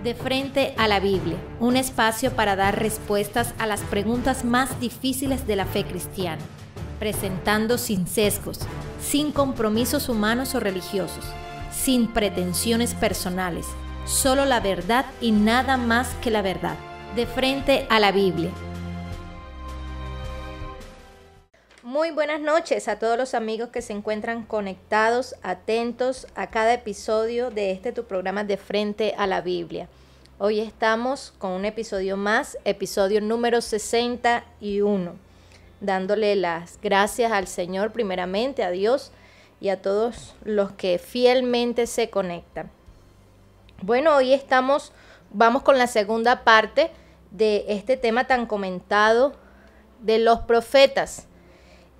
De frente a la Biblia, un espacio para dar respuestas a las preguntas más difíciles de la fe cristiana, presentando sin sesgos, sin compromisos humanos o religiosos, sin pretensiones personales, solo la verdad y nada más que la verdad. De frente a la Biblia. Muy buenas noches a todos los amigos que se encuentran conectados, atentos a cada episodio de tu programa De Frente a la Biblia. Hoy estamos con un episodio más, episodio número 61, dándole las gracias al Señor primeramente, a Dios y a todos los que fielmente se conectan. Bueno, hoy vamos con la segunda parte de este tema tan comentado de los profetas.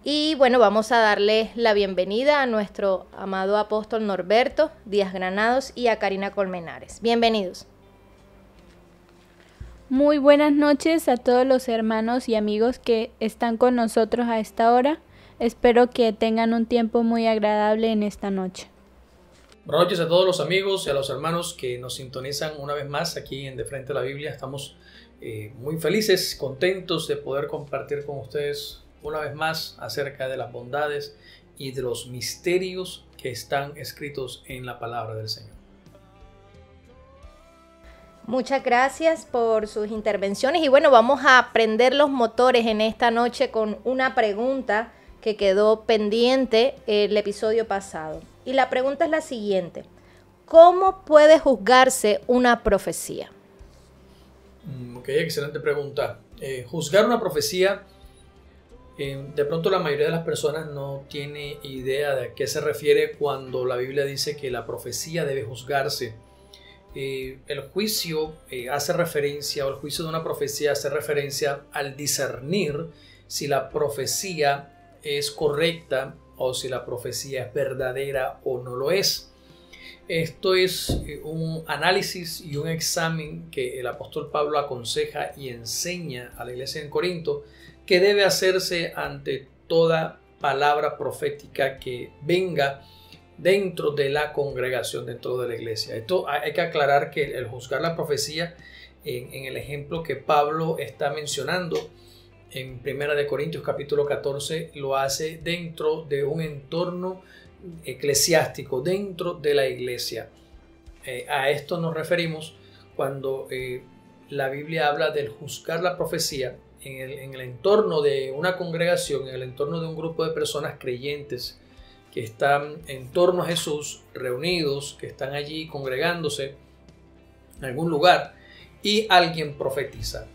Y bueno, vamos a darle la bienvenida a nuestro amado apóstol Norberto Díaz Granados y a Karina Colmenares. Bienvenidos. Muy buenas noches a todos los hermanos y amigos que están con nosotros a esta hora. Espero que tengan un tiempo muy agradable en esta noche. Buenas noches a todos los amigos y a los hermanos que nos sintonizan una vez más aquí en De Frente a la Biblia. Estamos muy felices, contentos de poder compartir con ustedes una vez más acerca de las bondades y de los misterios que están escritos en la palabra del Señor. Muchas gracias por sus intervenciones y bueno, vamos a prender los motores en esta noche con una pregunta que quedó pendiente el episodio pasado. Y la pregunta es la siguiente: ¿cómo puede juzgarse una profecía? Ok, excelente pregunta. Juzgar una profecía, de pronto la mayoría de las personas no tiene idea de a qué se refiere cuando la Biblia dice que la profecía debe juzgarse. El juicio hace referencia, o el juicio de una profecía hace referencia al discernir si la profecía es correcta o si la profecía es verdadera o no lo es. Esto es un análisis y un examen que el apóstol Pablo aconseja y enseña a la iglesia en Corinto que debe hacerse ante toda palabra profética que venga dentro de la congregación, dentro de la iglesia. Esto hay que aclarar que el juzgar la profecía, en el ejemplo que Pablo está mencionando en 1 de Corintios capítulo 14, lo hace dentro de un entorno eclesiástico, dentro de la iglesia. A esto nos referimos cuando la Biblia habla del juzgar la profecía en el entorno de una congregación, en el entorno de un grupo de personas creyentes que están en torno a Jesús, reunidos, que están allí congregándose en algún lugar y alguien profetiza.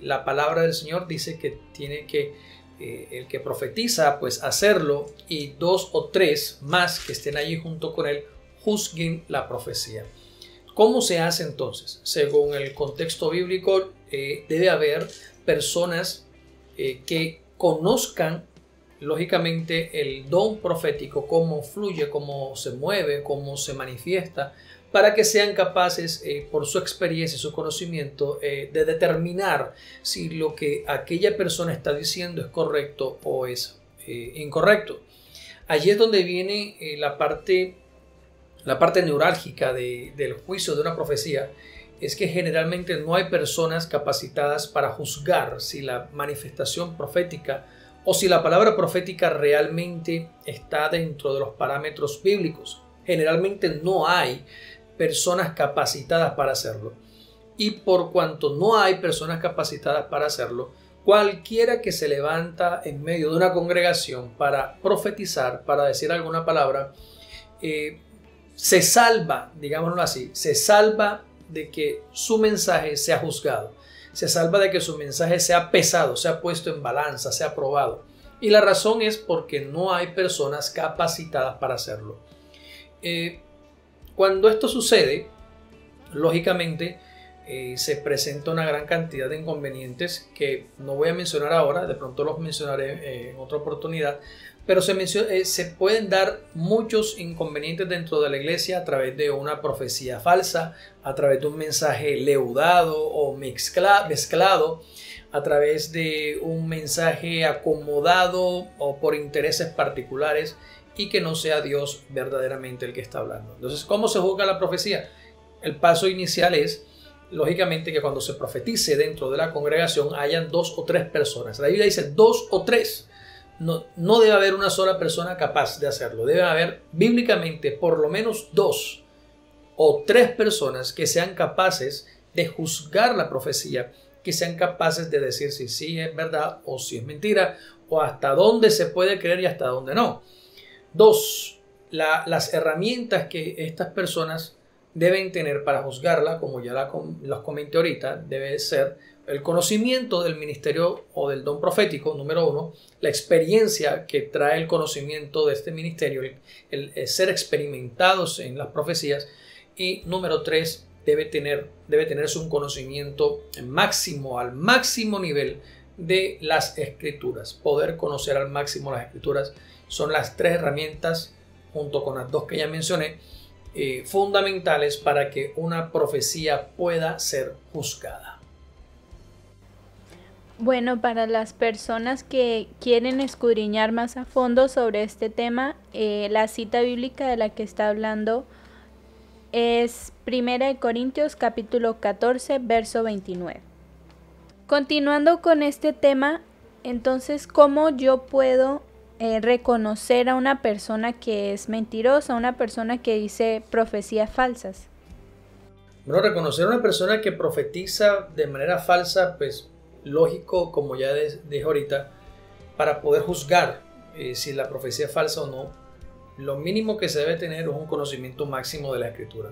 La palabra del Señor dice que tiene que el que profetiza pues hacerlo y 2 o 3 más que estén allí junto con él juzguen la profecía. ¿Cómo se hace entonces? Según el contexto bíblico, debe haber personas que conozcan lógicamente el don profético, cómo fluye, cómo se mueve, cómo se manifiesta, para que sean capaces por su experiencia y su conocimiento de determinar si lo que aquella persona está diciendo es correcto o es incorrecto. Allí es donde viene la parte neurálgica del juicio de una profecía. Es que generalmente no hay personas capacitadas para juzgar si la manifestación profética o si la palabra profética realmente está dentro de los parámetros bíblicos. Generalmente no hay personas capacitadas para hacerlo. Y por cuanto no hay personas capacitadas para hacerlo, cualquiera que se levanta en medio de una congregación para profetizar, para decir alguna palabra, se salva, digámoslo así, se salva de que su mensaje sea juzgado, se salva de que su mensaje sea pesado, sea puesto en balanza, sea probado. Y la razón es porque no hay personas capacitadas para hacerlo. Cuando esto sucede, lógicamente se presenta una gran cantidad de inconvenientes que no voy a mencionar ahora, de pronto los mencionaré en otra oportunidad, pero se pueden dar muchos inconvenientes dentro de la iglesia a través de una profecía falsa, a través de un mensaje leudado o mezclado, a través de un mensaje acomodado o por intereses particulares y que no sea Dios verdaderamente el que está hablando. Entonces, ¿cómo se juzga la profecía? El paso inicial es lógicamente que cuando se profetice dentro de la congregación hayan 2 o 3 personas. La Biblia dice 2 o 3. No debe haber una sola persona capaz de hacerlo. Debe haber bíblicamente por lo menos 2 o 3 personas que sean capaces de juzgar la profecía, que sean capaces de decir si sí es verdad o si es mentira, o hasta dónde se puede creer y hasta dónde no. 2. Las herramientas que estas personas deben tener para juzgarla, como ya los comenté ahorita, debe ser el conocimiento del ministerio o del don profético, número 1, la experiencia que trae el conocimiento de este ministerio, el ser experimentados en las profecías, y número 3, debe tenerse un conocimiento máximo, al máximo nivel de las escrituras. Poder conocer al máximo las escrituras son las 3 herramientas, junto con las 2 que ya mencioné, fundamentales para que una profecía pueda ser juzgada. Bueno, para las personas que quieren escudriñar más a fondo sobre este tema, la cita bíblica de la que está hablando es 1 Corintios capítulo 14, verso 29. Continuando con este tema, entonces, ¿cómo yo puedo reconocer a una persona que es mentirosa, una persona que dice profecías falsas? Bueno, reconocer a una persona que profetiza de manera falsa, pues lógico, como ya dije ahorita, para poder juzgar si la profecía es falsa o no, lo mínimo que se debe tener es un conocimiento máximo de la escritura.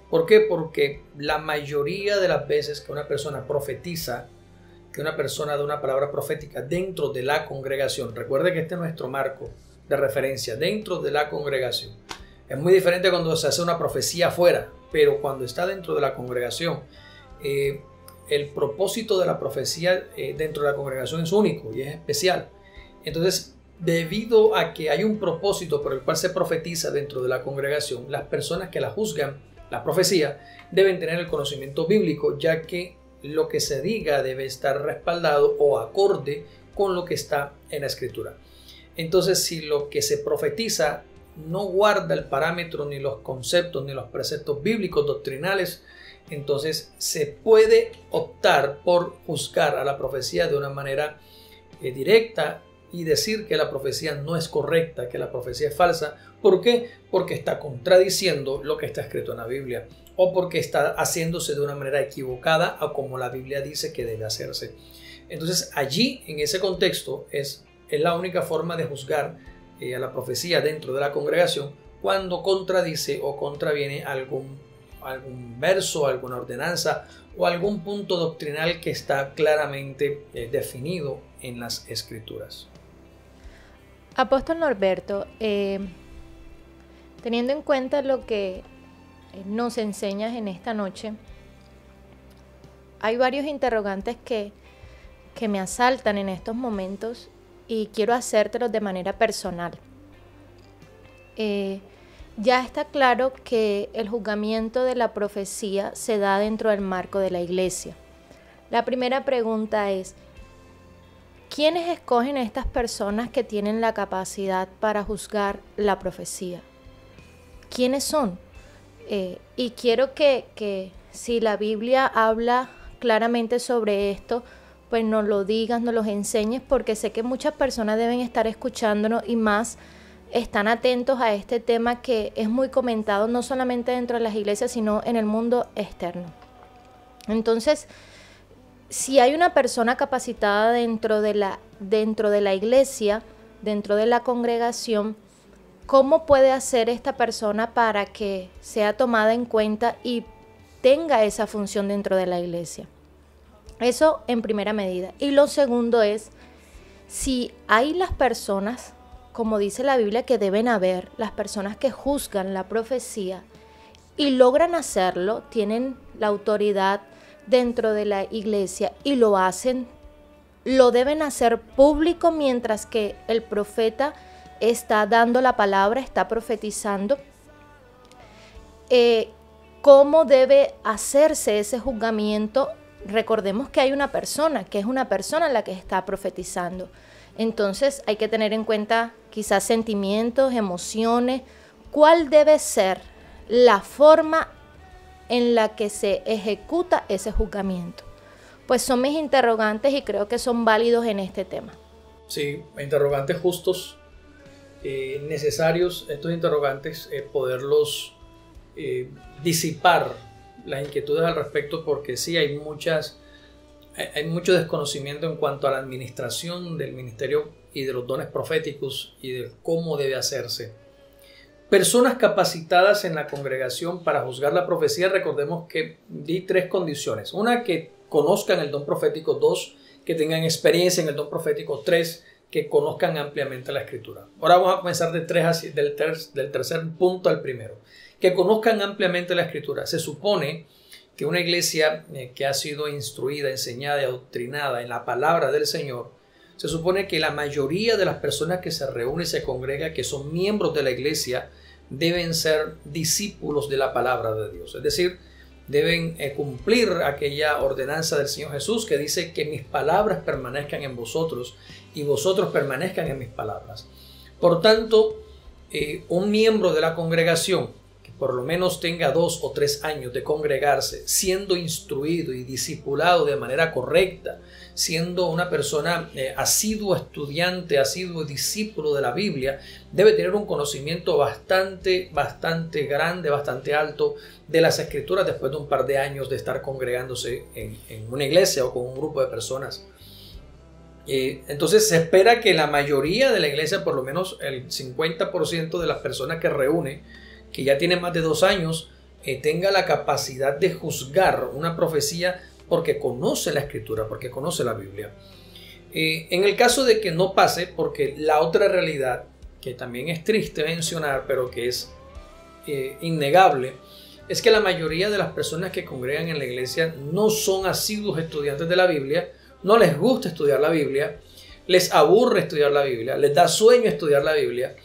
¿Por qué? Porque la mayoría de las veces que una persona profetiza, que una persona da una palabra profética dentro de la congregación, recuerde que este es nuestro marco de referencia, dentro de la congregación. Es muy diferente cuando se hace una profecía afuera, pero cuando está dentro de la congregación, el propósito de la profecía dentro de la congregación es único y es especial. Entonces, debido a que hay un propósito por el cual se profetiza dentro de la congregación, las personas que la juzgan, la profecía, deben tener el conocimiento bíblico, ya que lo que se diga debe estar respaldado o acorde con lo que está en la escritura. Entonces, si lo que se profetiza no guarda el parámetro, ni los conceptos, ni los preceptos bíblicos doctrinales, entonces se puede optar por juzgar a la profecía de una manera directa y decir que la profecía no es correcta, que la profecía es falsa. ¿Por qué? Porque está contradiciendo lo que está escrito en la Biblia, o porque está haciéndose de una manera equivocada a como la Biblia dice que debe hacerse. Entonces allí, en ese contexto, es la única forma de juzgar a la profecía dentro de la congregación, cuando contradice o contraviene algún verso, alguna ordenanza o algún punto doctrinal que está claramente definido en las escrituras. Apóstol Norberto, teniendo en cuenta lo que nos enseñas en esta noche, hay varios interrogantes que me asaltan en estos momentos y quiero hacértelos de manera personal. Ya está claro que el juzgamiento de la profecía se da dentro del marco de la iglesia. La primera pregunta es, ¿quiénes escogen a estas personas que tienen la capacidad para juzgar la profecía? ¿Quiénes son? Y quiero que si la Biblia habla claramente sobre esto, pues nos lo digas, nos lo enseñes, porque sé que muchas personas deben estar escuchándonos y más están atentos a este tema que es muy comentado no solamente dentro de las iglesias, sino en el mundo externo. Entonces, si hay una persona capacitada dentro de la iglesia, dentro de la congregación, ¿cómo puede hacer esta persona para que sea tomada en cuenta y tenga esa función dentro de la iglesia? Eso en primera medida. Y lo segundo es, si hay las personas, como dice la Biblia, que deben haber, las personas que juzgan la profecía y logran hacerlo, tienen la autoridad dentro de la iglesia y lo hacen, lo deben hacer público mientras que el profeta está dando la palabra, está profetizando. ¿Cómo debe hacerse ese juzgamiento? Recordemos que hay una persona, que es una persona la que está profetizando. Entonces hay que tener en cuenta quizás sentimientos, emociones. ¿Cuál debe ser la forma en la que se ejecuta ese juzgamiento. Pues son mis interrogantes y creo que son válidos en este tema. Sí, interrogantes justos, necesarios, estos interrogantes, poderlos disipar las inquietudes al respecto, porque sí hay mucho desconocimiento en cuanto a la administración del ministerio y de los dones proféticos y de cómo debe hacerse. Personas capacitadas en la congregación para juzgar la profecía, recordemos que di 3 condiciones. Una, que conozcan el don profético. 2, que tengan experiencia en el don profético. 3, que conozcan ampliamente la escritura. Ahora vamos a comenzar del tercer punto al primero. Que conozcan ampliamente la escritura. Se supone que una iglesia que ha sido instruida, enseñada y adoctrinada en la palabra del Señor, se supone que la mayoría de las personas que se reúnen y se congregan, que son miembros de la iglesia, deben ser discípulos de la palabra de Dios. Es decir, deben cumplir aquella ordenanza del Señor Jesús que dice que mis palabras permanezcan en vosotros y vosotros permanezcan en mis palabras. Por tanto, un miembro de la congregación que por lo menos tenga 2 o 3 años de congregarse, siendo instruido y discipulado de manera correcta, siendo una persona asiduo estudiante, asiduo discípulo de la Biblia, debe tener un conocimiento bastante grande, bastante alto de las Escrituras después de un par de años de estar congregándose en una iglesia o con un grupo de personas. Entonces se espera que la mayoría de la iglesia, por lo menos el 50% de las personas que reúne, que ya tienen más de 2 años, tenga la capacidad de juzgar una profecía porque conoce la escritura, porque conoce la Biblia. En el caso de que no pase, porque la otra realidad, que también es triste mencionar, pero que es innegable, es que la mayoría de las personas que congregan en la iglesia no son asiduos estudiantes de la Biblia, no les gusta estudiar la Biblia, les aburre estudiar la Biblia, les da sueño estudiar la Biblia,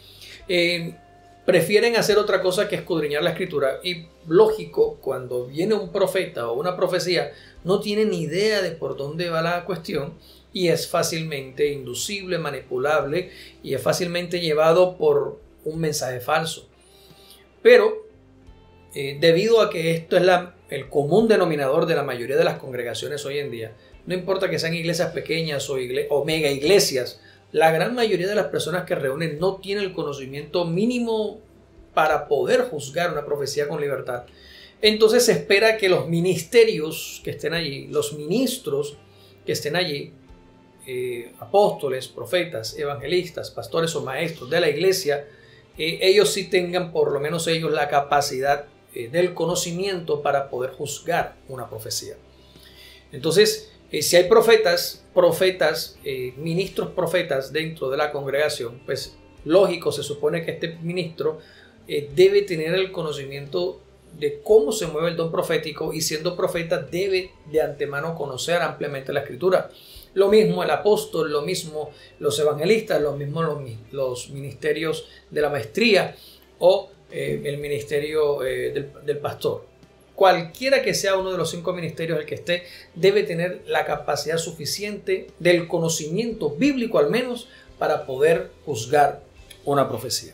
prefieren hacer otra cosa que escudriñar la escritura. Y lógico, cuando viene un profeta o una profecía, no tienen ni idea de por dónde va la cuestión y es fácilmente inducible, manipulable y es fácilmente llevado por un mensaje falso. Pero debido a que esto es el común denominador de la mayoría de las congregaciones hoy en día, no importa que sean iglesias pequeñas o mega iglesias, la gran mayoría de las personas que reúnen no tienen el conocimiento mínimo para poder juzgar una profecía con libertad. Entonces se espera que los ministerios que estén allí, los ministros que estén allí, apóstoles, profetas, evangelistas, pastores o maestros de la iglesia, ellos sí tengan, por lo menos ellos, la capacidad del conocimiento para poder juzgar una profecía. Entonces, si hay profetas, ministros profetas dentro de la congregación, pues lógico, se supone que este ministro debe tener el conocimiento de cómo se mueve el don profético y siendo profeta debe de antemano conocer ampliamente la escritura. Lo mismo el apóstol, lo mismo los evangelistas, lo mismo los ministerios de la maestría o el ministerio del pastor. Cualquiera que sea uno de los 5 ministerios el que esté, debe tener la capacidad suficiente del conocimiento bíblico al menos para poder juzgar una profecía.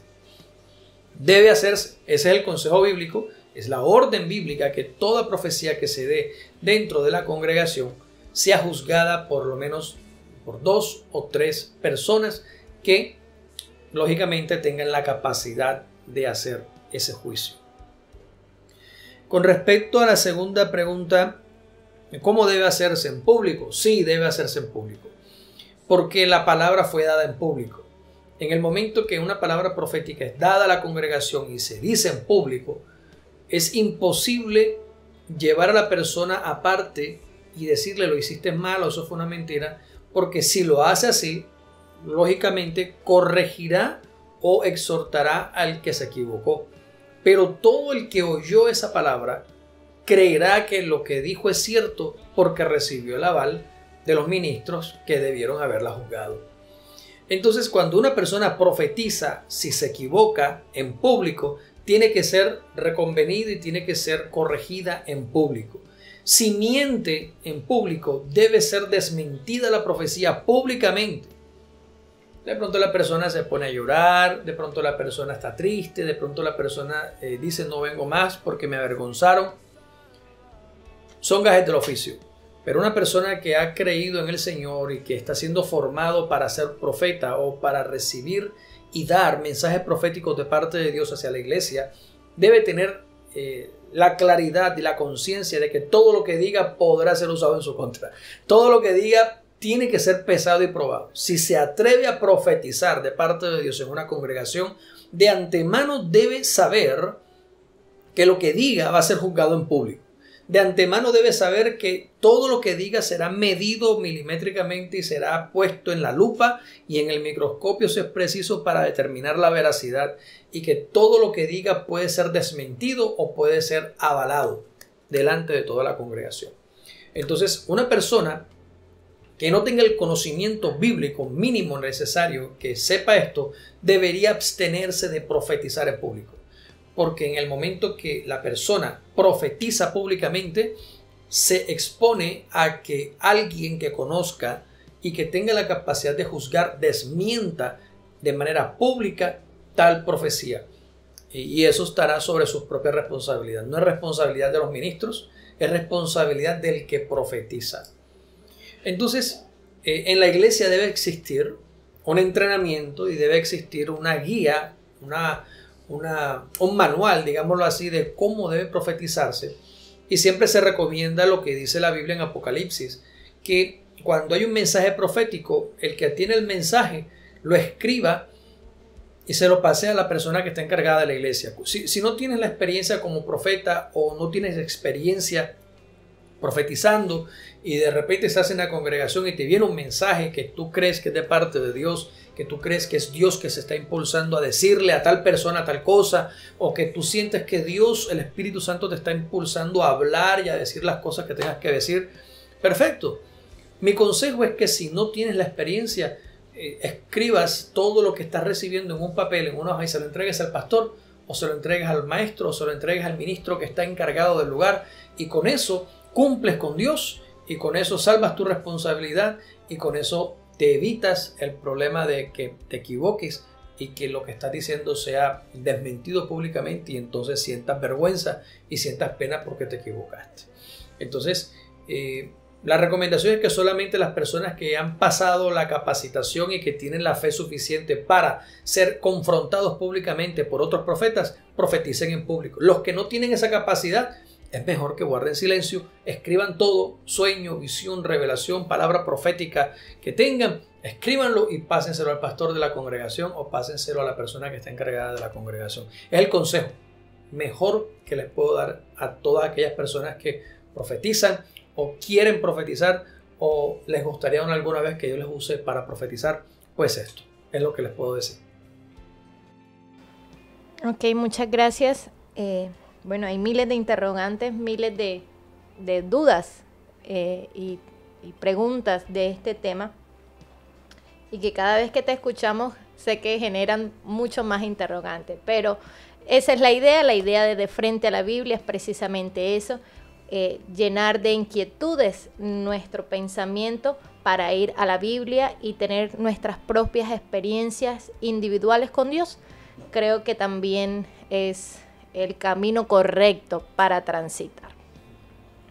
Debe hacerse, ese es el consejo bíblico, es la orden bíblica que toda profecía que se dé dentro de la congregación sea juzgada por lo menos por 2 o 3 personas que lógicamente tengan la capacidad de hacer ese juicio. Con respecto a la segunda pregunta, ¿cómo debe hacerse en público? Sí, debe hacerse en público, porque la palabra fue dada en público. En el momento que una palabra profética es dada a la congregación y se dice en público, es imposible llevar a la persona aparte y decirle lo hiciste mal o eso fue una mentira, porque si lo hace así, lógicamente corregirá o exhortará al que se equivocó. Pero todo el que oyó esa palabra creerá que lo que dijo es cierto porque recibió el aval de los ministros que debieron haberla juzgado. Entonces, cuando una persona profetiza, si se equivoca en público, tiene que ser reconvenida y tiene que ser corregida en público. Si miente en público, debe ser desmentida la profecía públicamente. De pronto la persona se pone a llorar, de pronto la persona está triste, de pronto la persona dice no vengo más porque me avergonzaron. son gajes del oficio. Pero una persona que ha creído en el Señor y que está siendo formado para ser profeta o para recibir y dar mensajes proféticos de parte de Dios hacia la iglesia, debe tener la claridad y la conciencia de que todo lo que diga podrá ser usado en su contra. Todo lo que diga tiene que ser pesado y probado. Si se atreve a profetizar de parte de Dios en una congregación, de antemano debe saber que lo que diga va a ser juzgado en público. De antemano debe saber que todo lo que diga será medido milimétricamente y será puesto en la lupa y en el microscopio si es preciso para determinar la veracidad, y que todo lo que diga puede ser desmentido o puede ser avalado delante de toda la congregación. Entonces, una persona que no tenga el conocimiento bíblico mínimo necesario, que sepa esto, debería abstenerse de profetizar en público. Porque en el momento que la persona profetiza públicamente, se expone a que alguien que conozca y que tenga la capacidad de juzgar desmienta de manera pública tal profecía. Y eso estará sobre su propia responsabilidad. No es responsabilidad de los ministros, es responsabilidad del que profetiza. Entonces, en la iglesia debe existir un entrenamiento y debe existir una guía, un manual, digámoslo así, de cómo debe profetizarse. Y siempre se recomienda lo que dice la Biblia en Apocalipsis, que cuando hay un mensaje profético, el que tiene el mensaje lo escriba y se lo pase a la persona que está encargada de la iglesia. Si no tienes la experiencia como profeta o no tienes experiencia profetizando y de repente estás en la congregación y te viene un mensaje que tú crees que es de parte de Dios, que tú crees que es Dios que se está impulsando a decirle a tal persona tal cosa, o que tú sientes que Dios, el Espíritu Santo, te está impulsando a hablar y a decir las cosas que tengas que decir, perfecto. Mi consejo es que si no tienes la experiencia, escribas todo lo que estás recibiendo en un papel, en una hoja, y se lo entregues al pastor, o se lo entregues al maestro, o se lo entregues al ministro que está encargado del lugar, y con eso cumples con Dios, y con eso salvas tu responsabilidad, y con eso te evitas el problema de que te equivoques y que lo que estás diciendo sea desmentido públicamente y entonces sientas vergüenza y sientas pena porque te equivocaste. Entonces, la recomendación es que solamente las personas que han pasado la capacitación y que tienen la fe suficiente para ser confrontados públicamente por otros profetas, profeticen en público. Los que no tienen esa capacidad, es mejor que guarden silencio, escriban todo, sueño, visión, revelación, palabra profética que tengan, escríbanlo y pásenselo al pastor de la congregación o pásenselo a la persona que está encargada de la congregación. Es el consejo mejor que les puedo dar a todas aquellas personas que profetizan o quieren profetizar o les gustaría alguna vez que yo les use para profetizar. Pues esto es lo que les puedo decir. Ok, muchas gracias. Bueno, hay miles de interrogantes, miles de dudas y preguntas de este tema, y que cada vez que te escuchamos sé que generan mucho más interrogantes, pero esa es la idea de frente a la Biblia es precisamente eso, llenar de inquietudes nuestro pensamiento para ir a la Biblia y tener nuestras propias experiencias individuales con Dios. Creo que también es el camino correcto para transitar.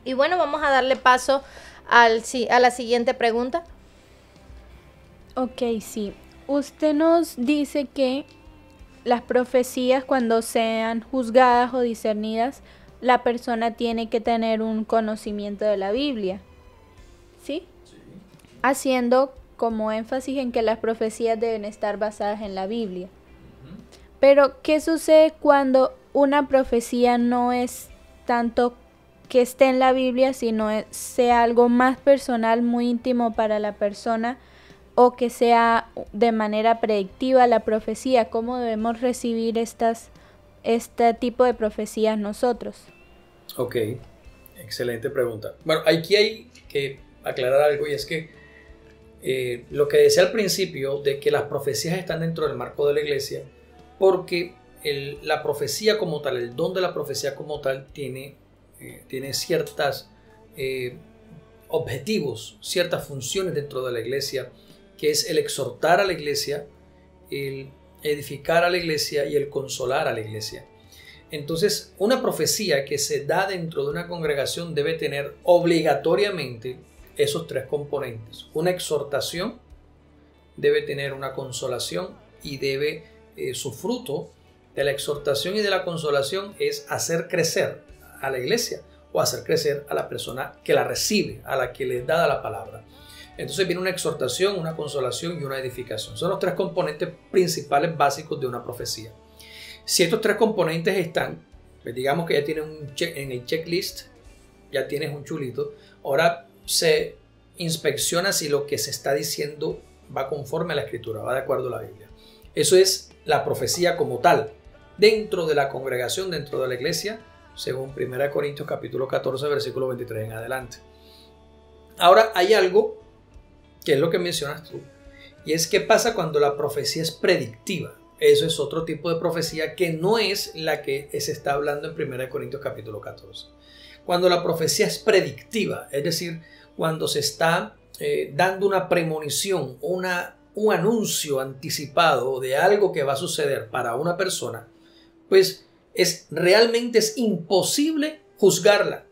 Y bueno, vamos a darle paso a la siguiente pregunta. Ok, sí. Usted nos dice que las profecías, cuando sean juzgadas o discernidas, la persona tiene que tener un conocimiento de la Biblia. ¿Sí? Sí. Haciendo como énfasis en que las profecías deben estar basadas en la Biblia. Pero, ¿qué sucede cuando una profecía no es tanto que esté en la Biblia, sino sea algo más personal, muy íntimo para la persona, o que sea de manera predictiva la profecía? ¿Cómo debemos recibir este tipo de profecías nosotros? Ok, excelente pregunta. Bueno, aquí hay que aclarar algo, y es que lo que decía al principio de que las profecías están dentro del marco de la iglesia, porque la profecía como tal, el don de la profecía como tal tiene ciertos objetivos, ciertas funciones dentro de la iglesia, que es el exhortar a la iglesia, el edificar a la iglesia y el consolar a la iglesia. Entonces, una profecía que se da dentro de una congregación debe tener obligatoriamente esos tres componentes. Una exhortación, debe tener una consolación y debe, su fruto de la exhortación y de la consolación es hacer crecer a la iglesia o hacer crecer a la persona que la recibe, a la que le es dada la palabra. Entonces viene una exhortación, una consolación y una edificación. Son los tres componentes principales básicos de una profecía. Si estos tres componentes están, pues digamos que ya tienes un check en el checklist, ya tienes un chulito, ahora se inspecciona si lo que se está diciendo va conforme a la escritura, va de acuerdo a la Biblia. Eso es la profecía como tal, dentro de la congregación, dentro de la iglesia, según 1 Corintios capítulo 14, versículo 23 en adelante. Ahora hay algo que es lo que mencionas tú, y es qué pasa cuando la profecía es predictiva. Eso es otro tipo de profecía que no es la que se está hablando en 1 Corintios capítulo 14. Cuando la profecía es predictiva, es decir, cuando se está dando una premonición, un anuncio anticipado de algo que va a suceder para una persona, pues realmente es imposible juzgarla,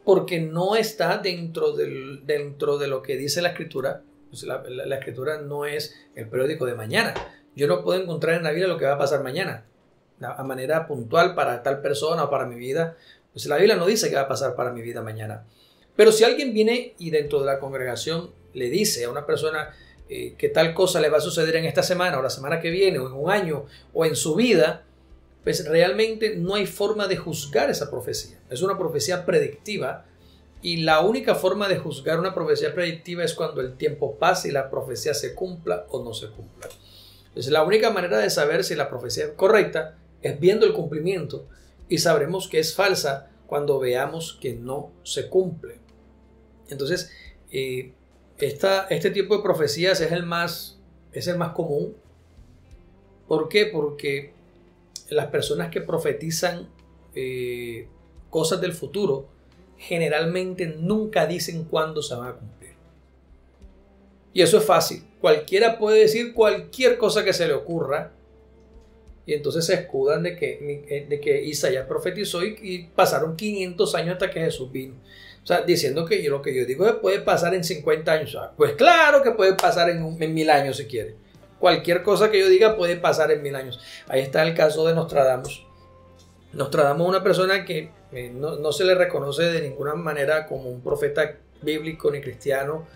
porque no está dentro de lo que dice la escritura. Pues la escritura no es el periódico de mañana. Yo no puedo encontrar en la Biblia lo que va a pasar mañana, a manera puntual para tal persona o para mi vida. Pues la Biblia no dice qué va a pasar para mi vida mañana. Pero si alguien viene y dentro de la congregación le dice a una persona que tal cosa le va a suceder en esta semana o la semana que viene o en un año o en su vida, pues realmente no hay forma de juzgar esa profecía. Es una profecía predictiva y la única forma de juzgar una profecía predictiva es cuando el tiempo pase y la profecía se cumpla o no se cumpla. Entonces la única manera de saber si la profecía es correcta es viendo el cumplimiento y sabremos que es falsa cuando veamos que no se cumple. Entonces este tipo de profecías es el más común. ¿Por qué? Porque las personas que profetizan cosas del futuro generalmente nunca dicen cuándo se van a cumplir. Y eso es fácil. Cualquiera puede decir cualquier cosa que se le ocurra y entonces se escudan de que Isaías profetizó y pasaron 500 años hasta que Jesús vino. O sea, diciendo que lo que yo digo puede pasar en 50 años. Pues claro que puede pasar en 1000 años si quiere. Cualquier cosa que yo diga puede pasar en 1000 años. Ahí está el caso de Nostradamus. Nostradamus es una persona que no se le reconoce de ninguna manera como un profeta bíblico ni cristiano,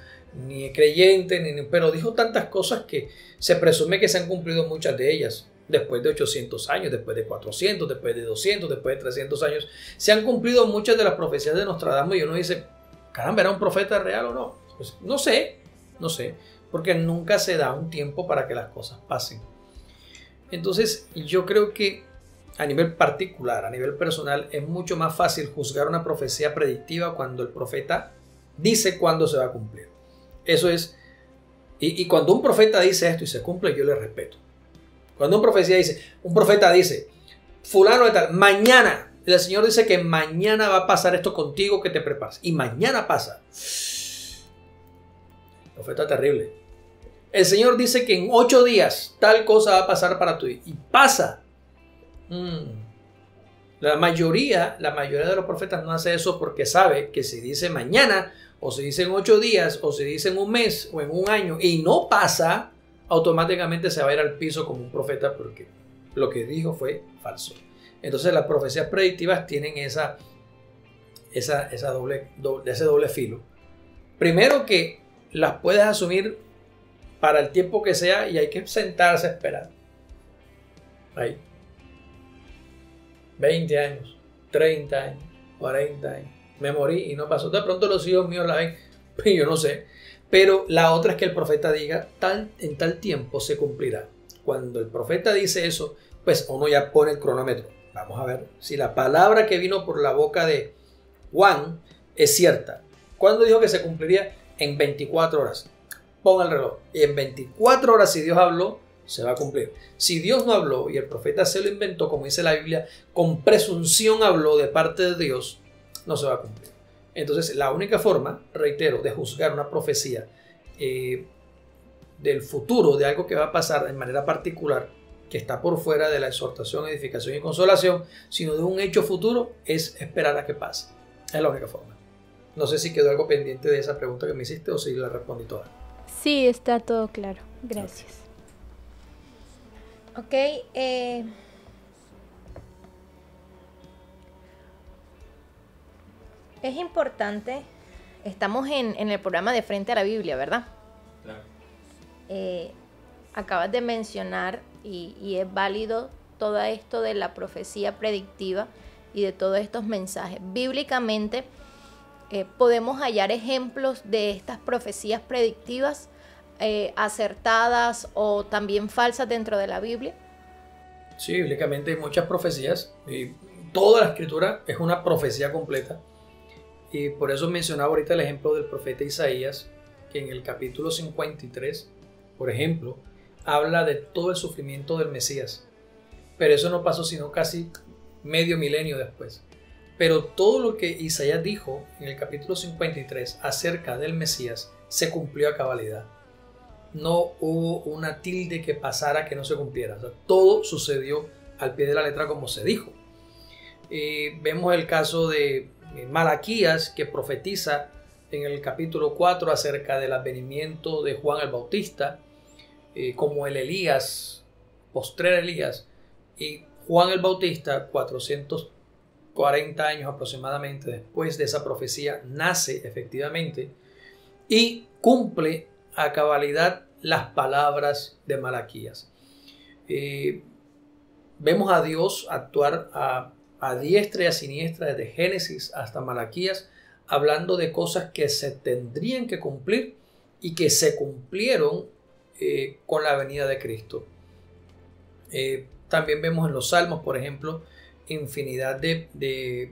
ni creyente, pero dijo tantas cosas que se presume que se han cumplido muchas de ellas. Después de 800 años, después de 400, después de 200, después de 300 años, se han cumplido muchas de las profecías de Nostradamus y uno dice, caramba, ¿era un profeta real o no? Pues no sé, porque nunca se da un tiempo para que las cosas pasen. Entonces yo creo que a nivel particular, a nivel personal, es mucho más fácil juzgar una profecía predictiva cuando el profeta dice cuándo se va a cumplir. Eso es, y cuando un profeta dice esto y se cumple, yo le respeto. Cuando un profeta dice, fulano de tal, mañana, el Señor dice que mañana va a pasar esto contigo, que te prepares. Y mañana pasa. Profeta terrible. El Señor dice que en 8 días tal cosa va a pasar para tu vida. Y pasa. La mayoría de los profetas no hace eso porque sabe que si dice mañana, o si dice en 8 días, o si dice en un mes, o en un año, y no pasa, automáticamente se va a ir al piso como un profeta porque lo que dijo fue falso. Entonces las profecías predictivas tienen ese doble filo. Primero que las puedes asumir para el tiempo que sea y hay que sentarse a esperar. Ahí. 20 años, 30 años, 40 años. Me morí y no pasó. De pronto los hijos míos la ven, yo no sé. Pero la otra es que el profeta diga, en tal tiempo se cumplirá. Cuando el profeta dice eso, pues uno ya pone el cronómetro. Vamos a ver si la palabra que vino por la boca de Juan es cierta. ¿Cuándo dijo que se cumpliría? En 24 horas. Ponga el reloj. Y en 24 horas, si Dios habló, se va a cumplir. Si Dios no habló y el profeta se lo inventó, como dice la Biblia, con presunción habló de parte de Dios, no se va a cumplir. Entonces, la única forma, reitero, de juzgar una profecía del futuro, de algo que va a pasar de manera particular, que está por fuera de la exhortación, edificación y consolación, sino de un hecho futuro, es esperar a que pase. Es la única forma. No sé si quedó algo pendiente de esa pregunta que me hiciste o si la respondí toda. Sí, está todo claro. Gracias. Ok. Es importante, estamos en el programa de Frente a la Biblia, ¿verdad? Claro. Acabas de mencionar y es válido todo esto de la profecía predictiva y de todos estos mensajes. Bíblicamente podemos hallar ejemplos de estas profecías predictivas acertadas o también falsas dentro de la Biblia. Sí, bíblicamente hay muchas profecías y toda la escritura es una profecía completa. Y por eso mencionaba ahorita el ejemplo del profeta Isaías, que en el capítulo 53, por ejemplo, habla de todo el sufrimiento del Mesías. Pero eso no pasó sino casi medio milenio después. Pero todo lo que Isaías dijo en el capítulo 53 acerca del Mesías se cumplió a cabalidad. No hubo una tilde que pasara que no se cumpliera. O sea, todo sucedió al pie de la letra como se dijo. Vemos el caso de Malaquías, que profetiza en el capítulo 4 acerca del advenimiento de Juan el Bautista, como el Elías, postrer Elías, y Juan el Bautista, 440 años aproximadamente después de esa profecía, nace efectivamente y cumple a cabalidad las palabras de Malaquías. Vemos a Dios actuar a diestra y a siniestra desde Génesis hasta Malaquías, hablando de cosas que se tendrían que cumplir y que se cumplieron con la venida de Cristo. También vemos en los Salmos, por ejemplo, infinidad de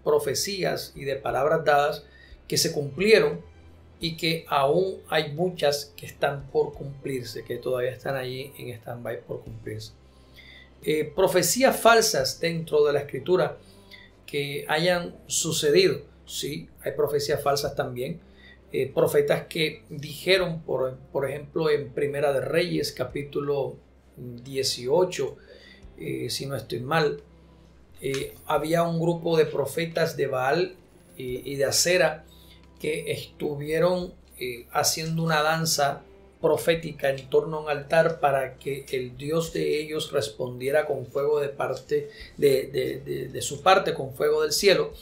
profecías y de palabras dadas que se cumplieron y que aún hay muchas que están por cumplirse, que todavía están allí en stand-by por cumplirse. Profecías falsas dentro de la escritura que hayan sucedido. Sí, hay profecías falsas también. Profetas que dijeron, por ejemplo, en Primera de Reyes, capítulo 18, si no estoy mal, había un grupo de profetas de Baal y de Acera que estuvieron haciendo una danza profética en torno a un altar para que el Dios de ellos respondiera con fuego de su parte, con fuego del cielo.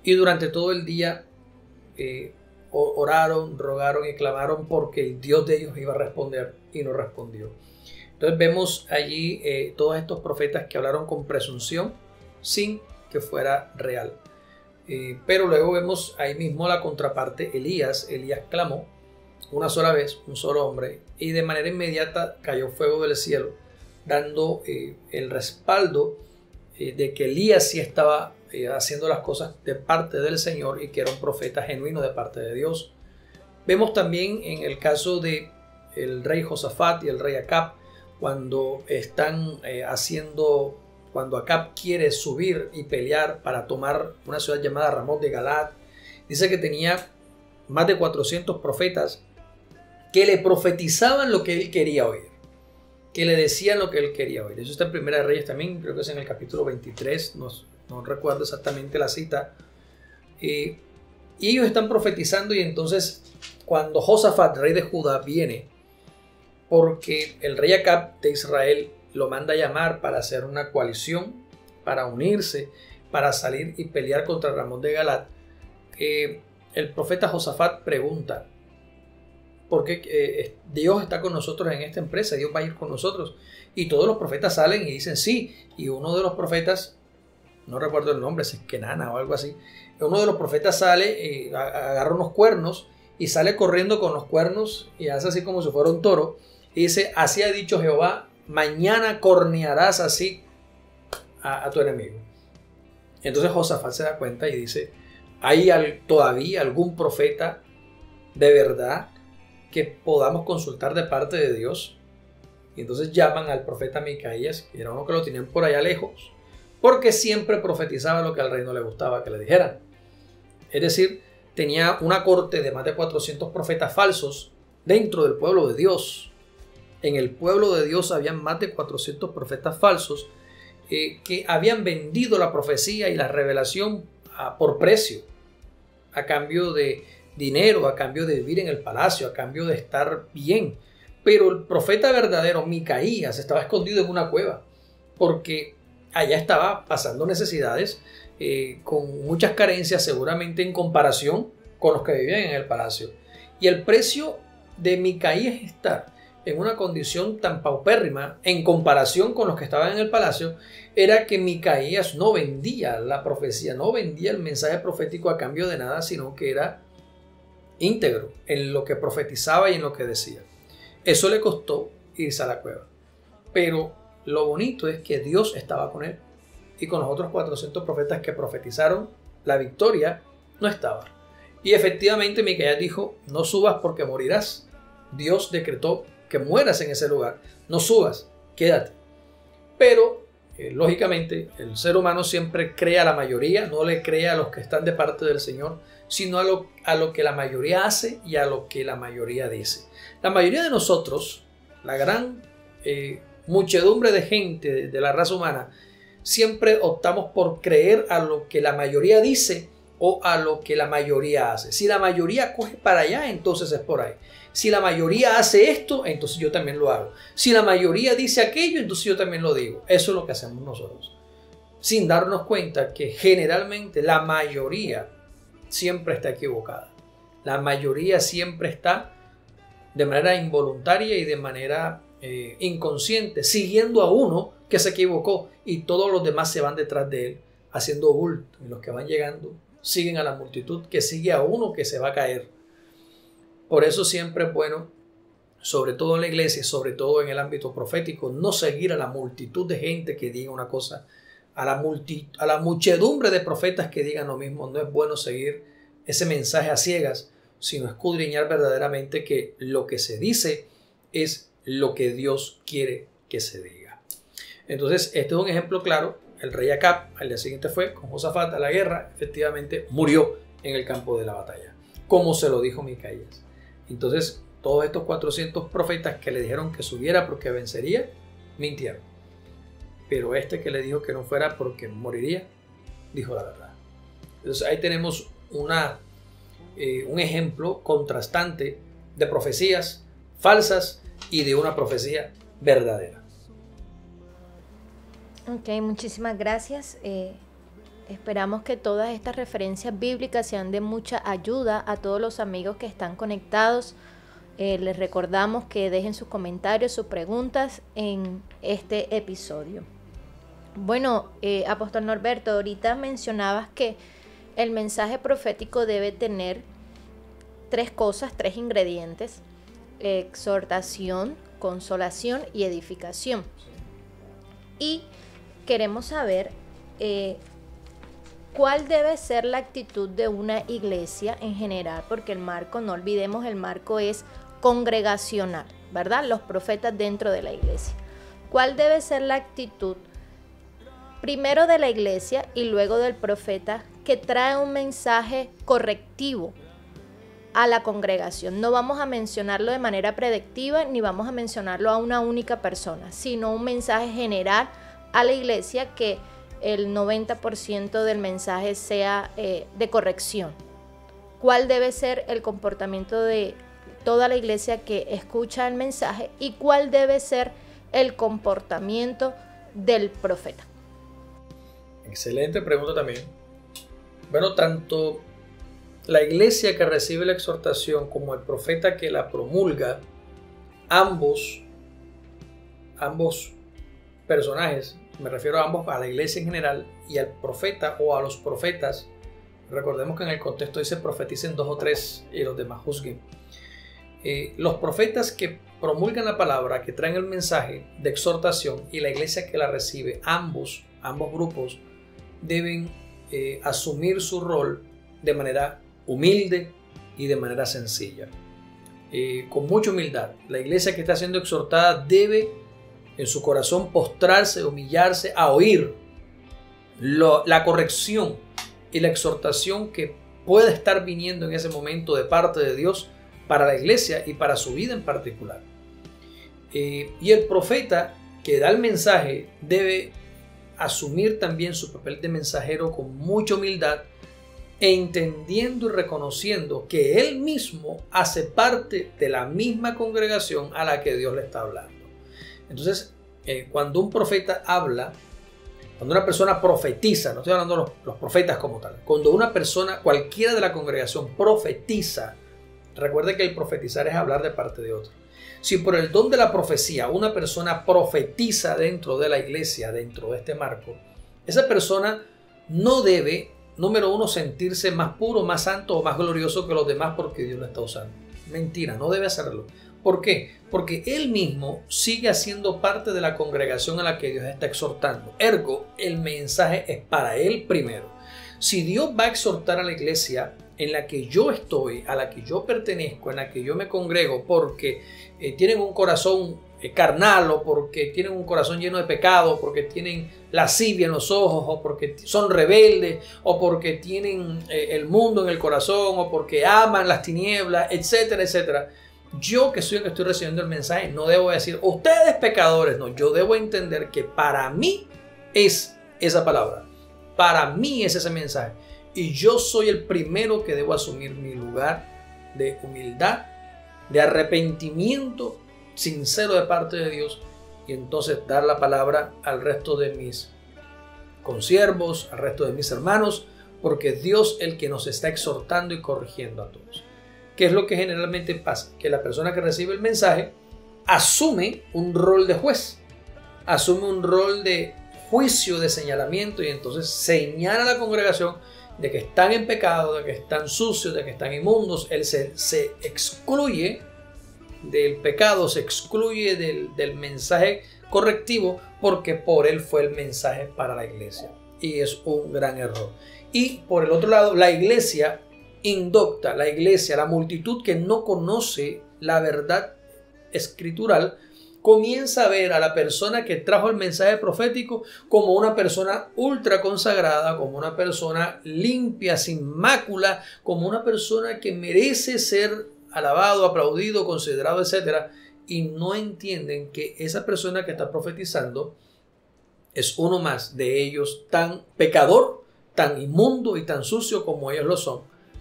Y durante todo el día oraron, rogaron y clamaron porque el Dios de ellos iba a responder y no respondió. Entonces vemos allí todos estos profetas que hablaron con presunción sin que fuera real. Pero luego vemos ahí mismo la contraparte, Elías clamó una sola vez, un solo hombre, y de manera inmediata cayó fuego del cielo, dando el respaldo de que Elías sí estaba haciendo las cosas de parte del Señor y que era un profeta genuino de parte de Dios. Vemos también en el caso de el rey Josafat y el rey Acab, cuando están cuando Acab quiere subir y pelear para tomar una ciudad llamada Ramot de Galaad, dice que tenía más de 400 profetas que le profetizaban lo que él quería oír, que le decían lo que él quería oír. Eso está en Primera de Reyes también, creo que es en el capítulo 23, no recuerdo exactamente la cita. Y ellos están profetizando, y entonces cuando Josafat, rey de Judá, viene, porque el rey Acab de Israel lo manda a llamar para hacer una coalición, para unirse, para salir y pelear contra Ramón de Galaad, el profeta Josafat pregunta: ¿por qué Dios está con nosotros en esta empresa? Dios va a ir con nosotros. Y todos los profetas salen y dicen sí. Y uno de los profetas, no recuerdo el nombre, si es Kenana o algo así, uno de los profetas sale, agarra unos cuernos y sale corriendo con los cuernos y hace así como si fuera un toro y dice: así ha dicho Jehová, mañana cornearás así a tu enemigo. Entonces Josafat se da cuenta y dice: ¿hay todavía algún profeta de verdad que podamos consultar de parte de Dios? Y entonces llaman al profeta Micaías, que era uno que lo tenían por allá lejos, porque siempre profetizaba lo que al rey no le gustaba que le dijeran. Es decir, tenía una corte de más de 400 profetas falsos dentro del pueblo de Dios. En el pueblo de Dios habían más de 400 profetas falsos que habían vendido la profecía y la revelación por precio, a cambio de dinero, a cambio de vivir en el palacio, a cambio de estar bien. Pero el profeta verdadero, Micaías, estaba escondido en una cueva, porque allá estaba pasando necesidades, con muchas carencias seguramente en comparación con los que vivían en el palacio. Y el precio de Micaías estar en una condición tan paupérrima en comparación con los que estaban en el palacio era que Micaías no vendía la profecía, no vendía el mensaje profético a cambio de nada, sino que era íntegro en lo que profetizaba y en lo que decía. Eso le costó irse a la cueva. Pero lo bonito es que Dios estaba con él, y con los otros 400 profetas que profetizaron la victoria no estaba. Y efectivamente Micaías dijo: no subas porque morirás. Dios decretó que mueras en ese lugar. No subas, quédate. Pero lógicamente el ser humano siempre cree a la mayoría, no le cree a los que están de parte del Señor, sino a lo que la mayoría hace y a lo que la mayoría dice. La mayoría de nosotros, la gran muchedumbre de gente de la raza humana, siempre optamos por creer a lo que la mayoría dice o a lo que la mayoría hace. Si la mayoría coge para allá, entonces es por ahí. Si la mayoría hace esto, entonces yo también lo hago. Si la mayoría dice aquello, entonces yo también lo digo. Eso es lo que hacemos nosotros, sin darnos cuenta que generalmente la mayoría siempre está equivocada. La mayoría siempre está de manera involuntaria y de manera inconsciente, siguiendo a uno que se equivocó, y todos los demás se van detrás de él haciendo bulto, y los que van llegando siguen a la multitud que sigue a uno que se va a caer. Por eso siempre es bueno, sobre todo en la iglesia, sobre todo en el ámbito profético, no seguir a la multitud de gente que diga una cosa, a la muchedumbre de profetas que digan lo mismo. No es bueno seguir ese mensaje a ciegas, sino escudriñar verdaderamente que lo que se dice es lo que Dios quiere que se diga. Entonces, este es un ejemplo claro. El rey Acab al día siguiente fue con Josafat a la guerra, efectivamente murió en el campo de la batalla, como se lo dijo Micaías. Entonces, todos estos 400 profetas que le dijeron que subiera porque vencería, mintieron. Pero este que le dijo que no fuera porque moriría, dijo la verdad. Entonces, ahí tenemos un ejemplo contrastante de profecías falsas y de una profecía verdadera. Ok, muchísimas gracias. Esperamos que todas estas referencias bíblicas sean de mucha ayuda a todos los amigos que están conectados. Les recordamos que dejen sus comentarios, sus preguntas en este episodio. Bueno, Apóstol Norberto, ahorita mencionabas que el mensaje profético debe tener 3 cosas, 3 ingredientes: exhortación, consolación y edificación. Y queremos saber cuál debe ser la actitud de una iglesia en general, porque el marco, no olvidemos, el marco es congregacional, ¿verdad? Los profetas dentro de la iglesia. ¿Cuál debe ser la actitud primero de la iglesia y luego del profeta que trae un mensaje correctivo a la congregación? No vamos a mencionarlo de manera predictiva ni vamos a mencionarlo a una única persona, sino un mensaje general a la iglesia, que el 90% del mensaje sea de corrección. ¿Cuál debe ser el comportamiento de toda la iglesia que escucha el mensaje y cuál debe ser el comportamiento del profeta? Excelente pregunta también. Bueno, tanto la iglesia que recibe la exhortación como el profeta que la promulga, ambos personajes, me refiero a ambos, a la iglesia en general y al profeta o a los profetas. Recordemos que en el contexto dice: profeticen 2 o 3 y los demás juzguen. Los profetas que promulgan la palabra, que traen el mensaje de exhortación, y la iglesia que la recibe, ambos grupos deben asumir su rol de manera humilde y de manera sencilla, con mucha humildad. La iglesia que está siendo exhortada debe en su corazón postrarse, humillarse, a oír la corrección y la exhortación que pueda estar viniendo en ese momento de parte de Dios para la iglesia y para su vida en particular. Y el profeta que da el mensaje debe asumir también su papel de mensajero con mucha humildad, entendiendo y reconociendo que él mismo hace parte de la misma congregación a la que Dios le está hablando. Entonces, cuando un profeta habla, cuando una persona profetiza, no estoy hablando de los profetas como tal, cuando una persona, cualquiera de la congregación, profetiza, recuerde que el profetizar es hablar de parte de otro. Si por el don de la profecía una persona profetiza dentro de la iglesia, dentro de este marco, esa persona no debe, número uno, sentirse más puro, más santo o más glorioso que los demás porque Dios lo está usando. Mentira, no debe hacerlo. ¿Por qué? Porque él mismo sigue haciendo parte de la congregación a la que Dios está exhortando. Ergo, el mensaje es para él primero. Si Dios va a exhortar a la iglesia en la que yo estoy, a la que yo pertenezco, en la que yo me congrego, porque tienen un corazón carnal, o porque tienen un corazón lleno de pecado, porque tienen lascivia en los ojos, o porque son rebeldes, o porque tienen el mundo en el corazón, o porque aman las tinieblas, etcétera, etcétera. Yo, que soy el que estoy recibiendo el mensaje, no debo decir ustedes pecadores, no, yo debo entender que para mí es esa palabra, para mí es ese mensaje, y yo soy el primero que debo asumir mi lugar de humildad, de arrepentimiento sincero de parte de Dios, y entonces dar la palabra al resto de mis consiervos, al resto de mis hermanos, porque Dios es el que nos está exhortando y corrigiendo a todos. ¿Qué es lo que generalmente pasa? Que la persona que recibe el mensaje asume un rol de juez, asume un rol de juicio, de señalamiento, y entonces señala a la congregación de que están en pecado, de que están sucios, de que están inmundos. Él se excluye del pecado, se excluye del mensaje correctivo, porque por él fue el mensaje para la iglesia, y es un gran error. Y por el otro lado, la iglesia indocta, la iglesia, la multitud que no conoce la verdad escritural, comienza a ver a la persona que trajo el mensaje profético como una persona ultra consagrada, como una persona limpia, sin mácula, como una persona que merece ser alabado, aplaudido, considerado, etc. Y no entienden que esa persona que está profetizando es uno más de ellos, tan pecador, tan inmundo y tan sucio como ellos lo son,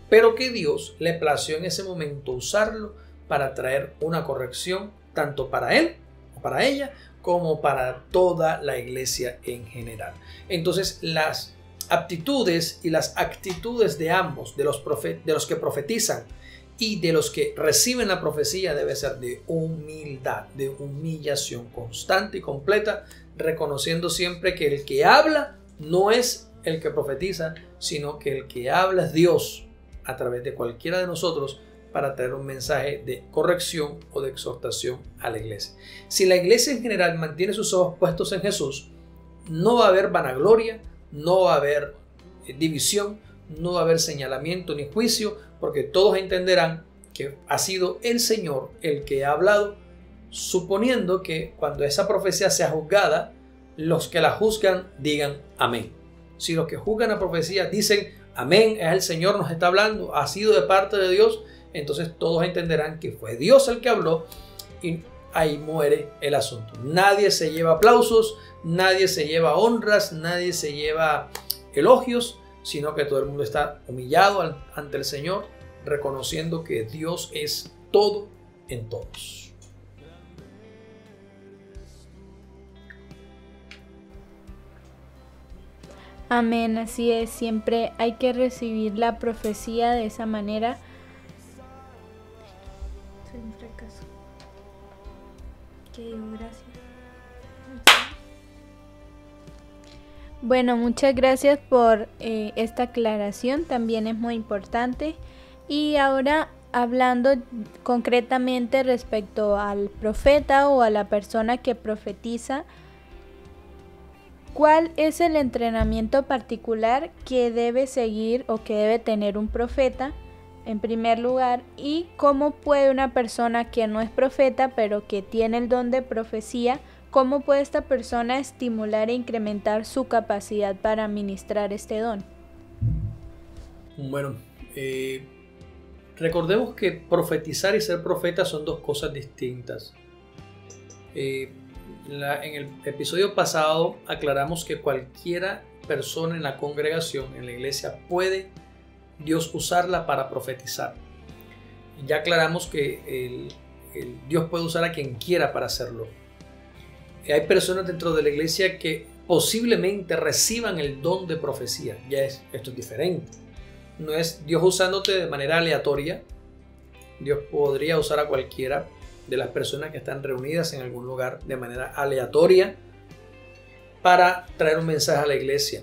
pero que Dios le plació en ese momento usarlo para traer una corrección tanto para él o para ella como para toda la iglesia en general. Entonces, las aptitudes y las actitudes de ambos, de los que profetizan y de los que reciben la profecía, debe ser de humildad, de humillación constante y completa, reconociendo siempre que el que habla no es el que profetiza, sino que el que habla es Dios a través de cualquiera de nosotros para traer un mensaje de corrección o de exhortación a la iglesia. Si la iglesia en general mantiene sus ojos puestos en Jesús, no va a haber vanagloria, no va a haber división, no va a haber señalamiento ni juicio, porque todos entenderán que ha sido el Señor el que ha hablado, suponiendo que cuando esa profecía sea juzgada, los que la juzgan digan amén. Si los que juzgan la profecía dicen amén, es el Señor nos está hablando, ha sido de parte de Dios, entonces todos entenderán que fue Dios el que habló, y ahí muere el asunto. Nadie se lleva aplausos, nadie se lleva honras, nadie se lleva elogios, sino que todo el mundo está humillado ante el Señor, reconociendo que Dios es todo en todos. Amén, así es, siempre hay que recibir la profecía de esa manera. Bueno, muchas gracias por esta aclaración, también es muy importante. Y ahora, hablando concretamente respecto al profeta o a la persona que profetiza, ¿cuál es el entrenamiento particular que debe seguir o que debe tener un profeta en primer lugar? ¿Y cómo puede una persona que no es profeta pero que tiene el don de profecía, cómo puede esta persona estimular e incrementar su capacidad para ministrar este don? Bueno, recordemos que profetizar y ser profeta son dos cosas distintas. En el episodio pasado aclaramos que cualquiera persona en la congregación, en la iglesia, puede Dios usarla para profetizar. Ya aclaramos que Dios puede usar a quien quiera para hacerlo. Hay personas dentro de la iglesia que posiblemente reciban el don de profecía. Esto es diferente. No es Dios usándote de manera aleatoria. Dios podría usar a cualquiera de las personas que están reunidas en algún lugar de manera aleatoria para traer un mensaje a la iglesia.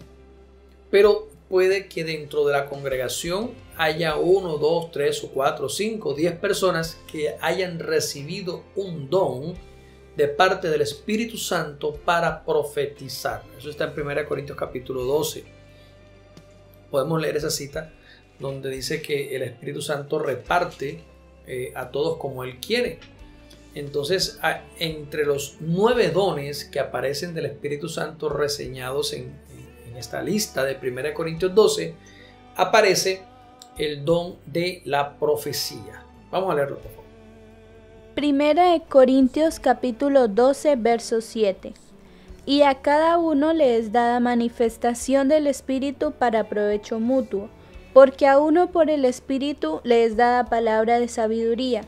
Pero puede que dentro de la congregación haya 1, 2, 3 o 4, 5, 10 personas que hayan recibido un don de parte del Espíritu Santo para profetizar. Eso está en 1 Corintios capítulo 12. Podemos leer esa cita donde dice que el Espíritu Santo reparte a todos como Él quiere. Entonces, entre los 9 dones que aparecen del Espíritu Santo reseñados en esta lista de 1 Corintios 12, aparece el don de la profecía. Vamos a leerlo, por favor. Primera de Corintios capítulo 12, verso 7. Y a cada uno le es dada manifestación del Espíritu para provecho mutuo, porque a uno por el Espíritu le es dada palabra de sabiduría,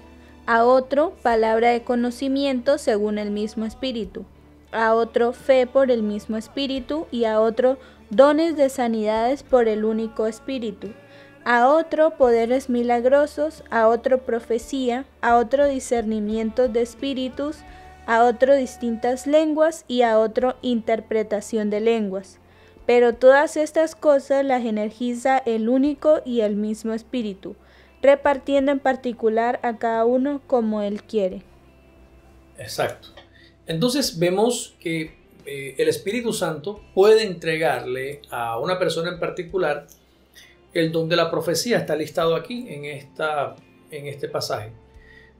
a otro palabra de conocimiento según el mismo Espíritu, a otro fe por el mismo Espíritu, y a otro dones de sanidades por el único Espíritu, a otro poderes milagrosos, a otro profecía, a otro discernimiento de espíritus, a otro distintas lenguas y a otro interpretación de lenguas. Pero todas estas cosas las energiza el único y el mismo Espíritu, repartiendo en particular a cada uno como Él quiere. Exacto. Entonces vemos que el Espíritu Santo puede entregarle a una persona en particular el don de la profecía. Está listado aquí en este pasaje.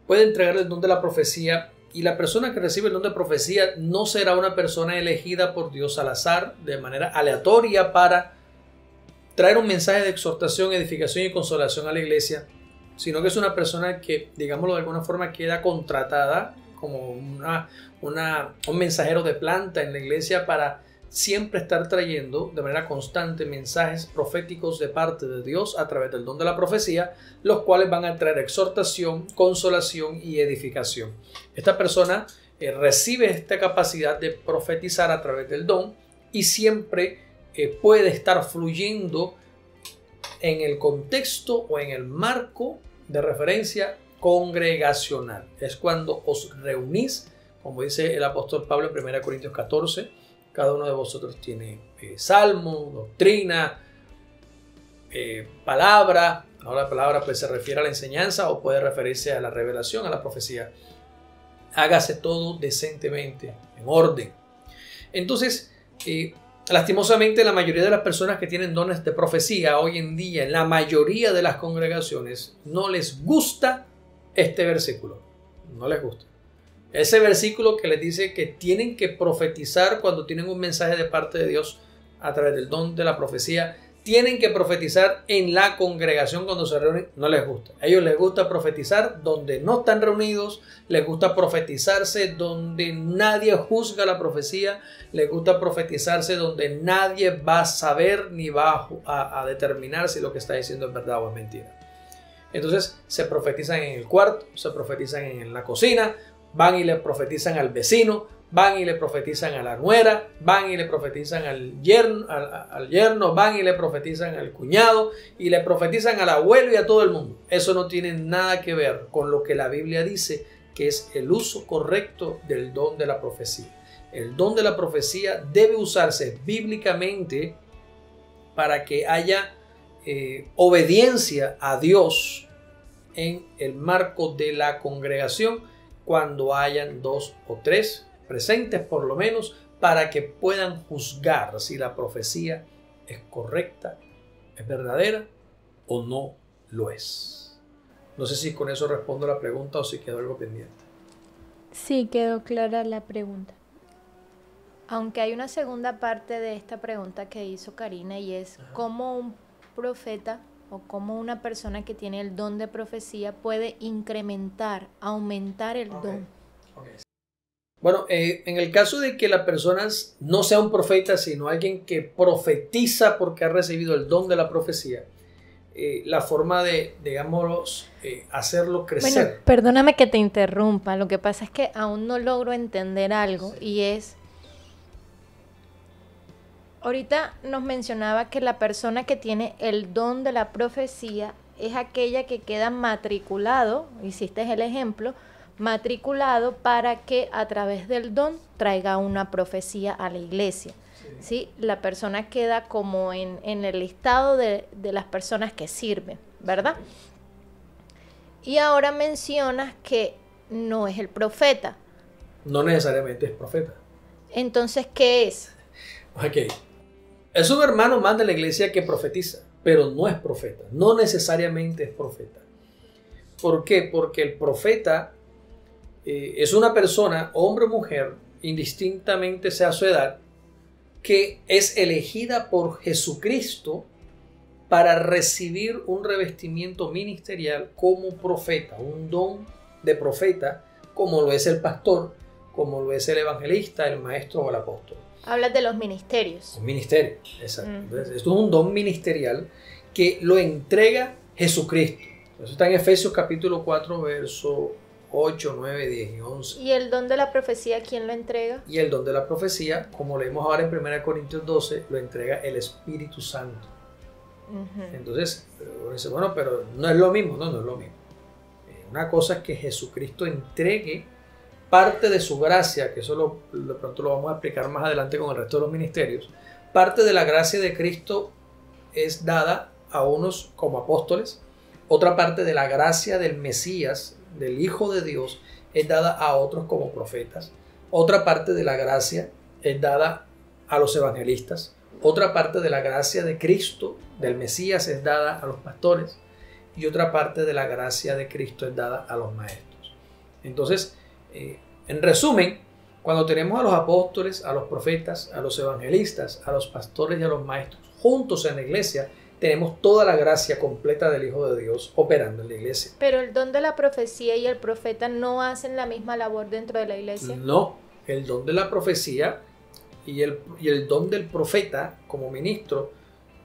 Puede entregarle el don de la profecía, y la persona que recibe el don de profecía no será una persona elegida por Dios al azar, de manera aleatoria, para traer un mensaje de exhortación, edificación y consolación a la iglesia, sino que es una persona que, digámoslo de alguna forma, queda contratada como un mensajero de planta en la iglesia para siempre estar trayendo de manera constante mensajes proféticos de parte de Dios a través del don de la profecía, los cuales van a traer exhortación, consolación y edificación. Esta persona recibe esta capacidad de profetizar a través del don y siempre puede estar fluyendo en el contexto o en el marco de referencia congregacional. Es cuando os reunís, como dice el apóstol Pablo en 1 Corintios 14, cada uno de vosotros tiene salmo, doctrina, palabra. Ahora la palabra pues se refiere a la enseñanza o puede referirse a la revelación, a la profecía. Hágase todo decentemente, en orden. Entonces, lastimosamente la mayoría de las personas que tienen dones de profecía hoy en día, en la mayoría de las congregaciones, no les gusta este versículo. No les gusta. Ese versículo que les dice que tienen que profetizar cuando tienen un mensaje de parte de Dios a través del don de la profecía. Tienen que profetizar en la congregación cuando se reúnen. No les gusta. A ellos les gusta profetizar donde no están reunidos. Les gusta profetizarse donde nadie juzga la profecía. Les gusta profetizarse donde nadie va a saber ni va a determinar si lo que está diciendo es verdad o es mentira. Entonces se profetizan en el cuarto, se profetizan en la cocina, van y le profetizan al vecino, van y le profetizan a la nuera, van y le profetizan al yerno, van y le profetizan al cuñado y le profetizan al abuelo y a todo el mundo. Eso no tiene nada que ver con lo que la Biblia dice que es el uso correcto del don de la profecía. El don de la profecía debe usarse bíblicamente para que haya obediencia a Dios en el marco de la congregación, cuando hayan 2 o 3 presentes por lo menos, para que puedan juzgar si la profecía es correcta, es verdadera o no lo es. No sé si con eso respondo la pregunta o si quedó algo pendiente. Sí, quedó clara la pregunta. Aunque hay una segunda parte de esta pregunta que hizo Karina, y es cómo un profeta o cómo una persona que tiene el don de profecía puede incrementar, aumentar el don. Bueno, en el caso de que la persona no sea un profeta, sino alguien que profetiza porque ha recibido el don de la profecía, la forma de, digamos, hacerlo crecer. Bueno, perdóname que te interrumpa. Lo que pasa es que aún no logro entender algo y es... Ahorita nos mencionaba que la persona que tiene el don de la profecía es aquella que queda matriculado, hiciste el ejemplo, matriculado para que a través del don traiga una profecía a la iglesia. ¿Sí? La persona queda como en el listado de las personas que sirven, ¿verdad? Y ahora mencionas que no es el profeta. No necesariamente es profeta. Entonces, ¿qué es? Ok. Es un hermano más de la iglesia que profetiza, pero no es profeta. No necesariamente es profeta. ¿Por qué? Porque el profeta es una persona, hombre o mujer, indistintamente sea su edad, que es elegida por Jesucristo para recibir un revestimiento ministerial como profeta, un don de profeta, como lo es el pastor, como lo es el evangelista, el maestro o el apóstol. Hablas de los ministerios. Un ministerio, exacto. Entonces, esto es un don ministerial que lo entrega Jesucristo. Eso está en Efesios capítulo 4, verso 8, 9, 10 y 11. ¿Y el don de la profecía quién lo entrega? Y el don de la profecía, como leemos ahora en 1 Corintios 12, lo entrega el Espíritu Santo. Entonces, uno dice, bueno, pero no es lo mismo. No, no es lo mismo. Una cosa es que Jesucristo entregue parte de su gracia, que eso de pronto lo vamos a explicar más adelante con el resto de los ministerios. Parte de la gracia de Cristo es dada a unos como apóstoles. Otra parte de la gracia del Mesías, del Hijo de Dios, es dada a otros como profetas. Otra parte de la gracia es dada a los evangelistas. Otra parte de la gracia de Cristo, del Mesías, es dada a los pastores. Y otra parte de la gracia de Cristo es dada a los maestros. Entonces, en resumen, cuando tenemos a los apóstoles, a los profetas, a los evangelistas, a los pastores y a los maestros juntos en la iglesia, tenemos toda la gracia completa del Hijo de Dios operando en la iglesia. Pero el don de la profecía y el profeta no hacen la misma labor dentro de la iglesia. No, el don de la profecía y el don del profeta como ministro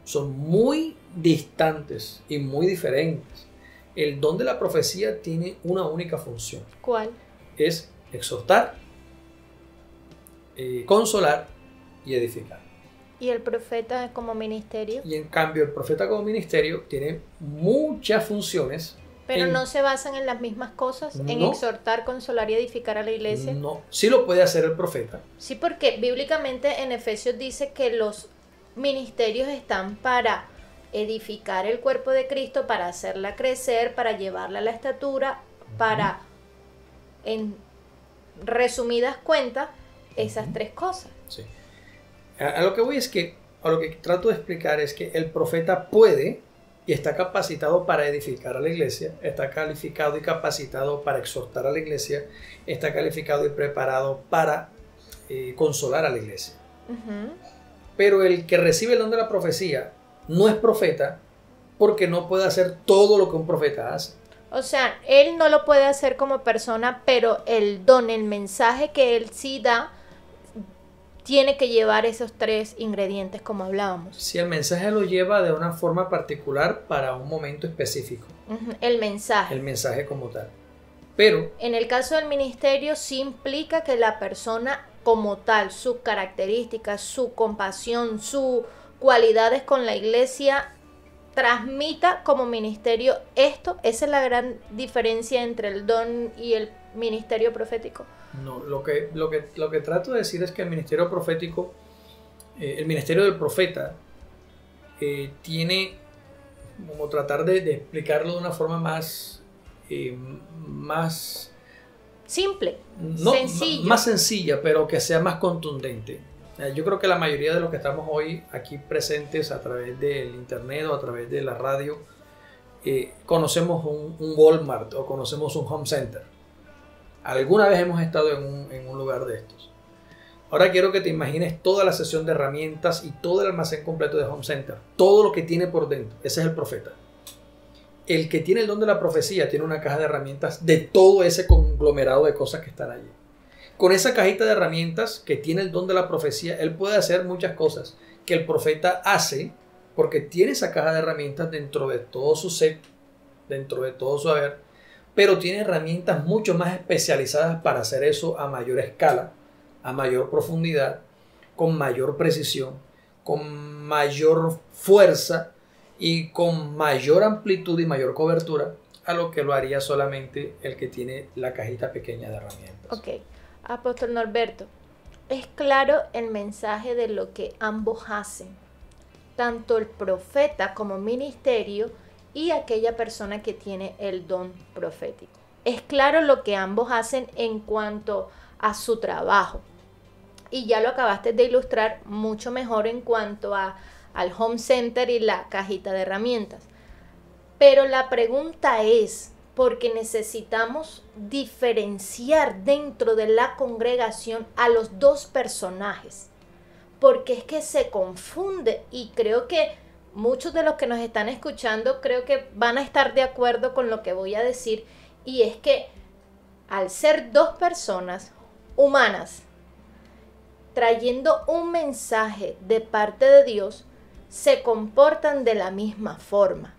son muy distantes y muy diferentes. El don de la profecía tiene una única función. ¿Cuál? Es exhortar, consolar y edificar. ¿Y el profeta como ministerio? Y en cambio el profeta como ministerio tiene muchas funciones. Pero no se basan en las mismas cosas, en exhortar, consolar y edificar a la iglesia. No, sí lo puede hacer el profeta. Sí, porque bíblicamente en Efesios dice que los ministerios están para edificar el cuerpo de Cristo, para hacerla crecer, para llevarla a la estatura, para, en resumidas cuentas, esas tres cosas. Sí. A lo que voy es que, a lo que trato de explicar es que el profeta puede y está capacitado para edificar a la iglesia, está calificado y capacitado para exhortar a la iglesia, está calificado y preparado para consolar a la iglesia. Pero el que recibe el don de la profecía no es profeta porque no puede hacer todo lo que un profeta hace. O sea, él no lo puede hacer como persona, pero el don, el mensaje que él sí da, tiene que llevar esos tres ingredientes como hablábamos. Si el mensaje lo lleva de una forma particular para un momento específico. El mensaje. El mensaje como tal. Pero en el caso del ministerio sí implica que la persona como tal, sus características, su compasión, sus cualidades con la iglesia, transmita como ministerio esto. Esa es la gran diferencia entre el don y el ministerio profético. No, lo que trato de decir es que el ministerio profético, el ministerio del profeta, tiene como tratar de explicarlo de una forma más simple, más sencilla, pero que sea más contundente. Yo creo que la mayoría de los que estamos hoy aquí presentes a través del internet o a través de la radio, conocemos un Walmart o conocemos un Home Center. Alguna vez hemos estado en un lugar de estos. Ahora quiero que te imagines toda la sección de herramientas y todo el almacén completo de Home Center. Todo lo que tiene por dentro. Ese es el profeta. El que tiene el don de la profecía tiene una caja de herramientas de todo ese conglomerado de cosas que están allí. con esa cajita de herramientas que tiene el don de la profecía, él puede hacer muchas cosas que el profeta hace porque tiene esa caja de herramientas dentro de todo su ser, dentro de todo su haber, pero tiene herramientas mucho más especializadas para hacer eso a mayor escala, a mayor profundidad, con mayor precisión, con mayor fuerza y con mayor amplitud y mayor cobertura a lo que lo haría solamente el que tiene la cajita pequeña de herramientas. Ok, Apóstol Norberto, es claro el mensaje de lo que ambos hacen, tanto el profeta como ministerio y aquella persona que tiene el don profético. Es claro lo que ambos hacen en cuanto a su trabajo. Y ya lo acabaste de ilustrar mucho mejor en cuanto al home center y la cajita de herramientas. Pero la pregunta es, porque necesitamos diferenciar dentro de la congregación a los dos personajes, porque es que se confunde, y creo que muchos de los que nos están escuchando creo que van a estar de acuerdo con lo que voy a decir, y es que al ser dos personas humanas trayendo un mensaje de parte de Dios, se comportan de la misma forma.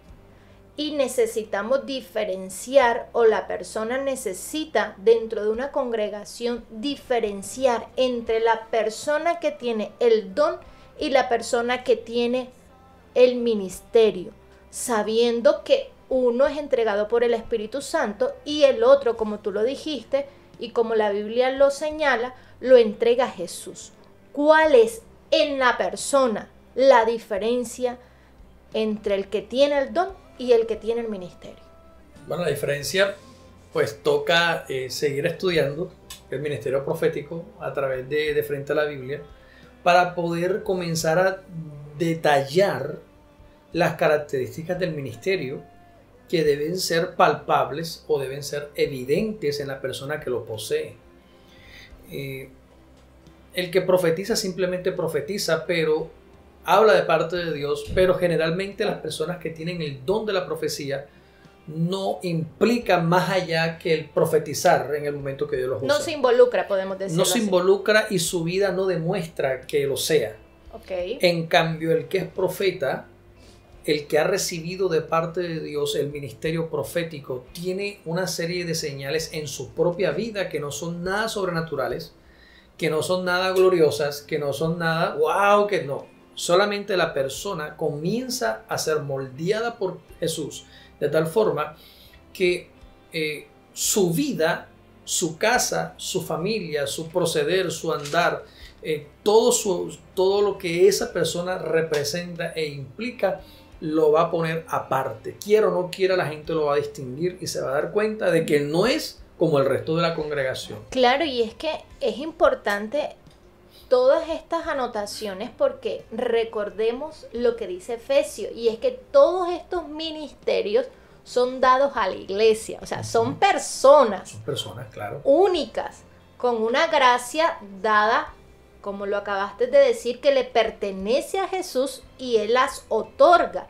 Y necesitamos diferenciar, o la persona necesita dentro de una congregación diferenciar entre la persona que tiene el don y la persona que tiene el ministerio, sabiendo que uno es entregado por el Espíritu Santo y el otro, como tú lo dijiste y como la Biblia lo señala, lo entrega a Jesús. ¿Cuál es en la persona la diferencia entre el que tiene el don y el que tiene el ministerio? Bueno, la diferencia pues toca seguir estudiando el ministerio profético a través de frente a la Biblia para poder comenzar a detallar las características del ministerio que deben ser palpables o deben ser evidentes en la persona que lo posee. El que profetiza simplemente profetiza, pero habla de parte de Dios, pero generalmente las personas que tienen el don de la profecía no implican más allá que el profetizar en el momento que Dios los usa. No se involucra, podemos decirlo No se así. involucra y su vida no demuestra que lo sea. Okay. En cambio, el que es profeta, el que ha recibido de parte de Dios el ministerio profético, tiene una serie de señales en su propia vida que no son nada sobrenaturales, que no son nada gloriosas, que no son nada wow, que no. Solamente la persona comienza a ser moldeada por Jesús de tal forma que su vida, su casa, su familia, su proceder, su andar, todo lo que esa persona representa e implica, lo va a poner aparte. Quiera o no quiera, la gente lo va a distinguir y se va a dar cuenta de que no es como el resto de la congregación. Claro, y es que es importante todas estas anotaciones porque recordemos lo que dice Efesios, y es que todos estos ministerios son dados a la iglesia, o sea, son personas. Son personas, claro. Únicas, con una gracia dada, como lo acabaste de decir, que le pertenece a Jesús y Él las otorga.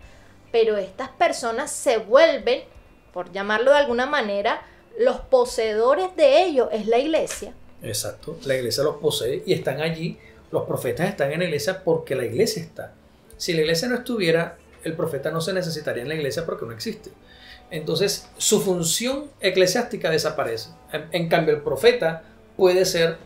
Pero estas personas se vuelven, por llamarlo de alguna manera, los poseedores de ellos, es la iglesia. Exacto, la iglesia los posee y están allí. Los profetas están en la iglesia porque la iglesia está. Si la iglesia no estuviera, el profeta no se necesitaría en la iglesia porque no existe. Entonces, su función eclesiástica desaparece. En cambio, el profeta puede ser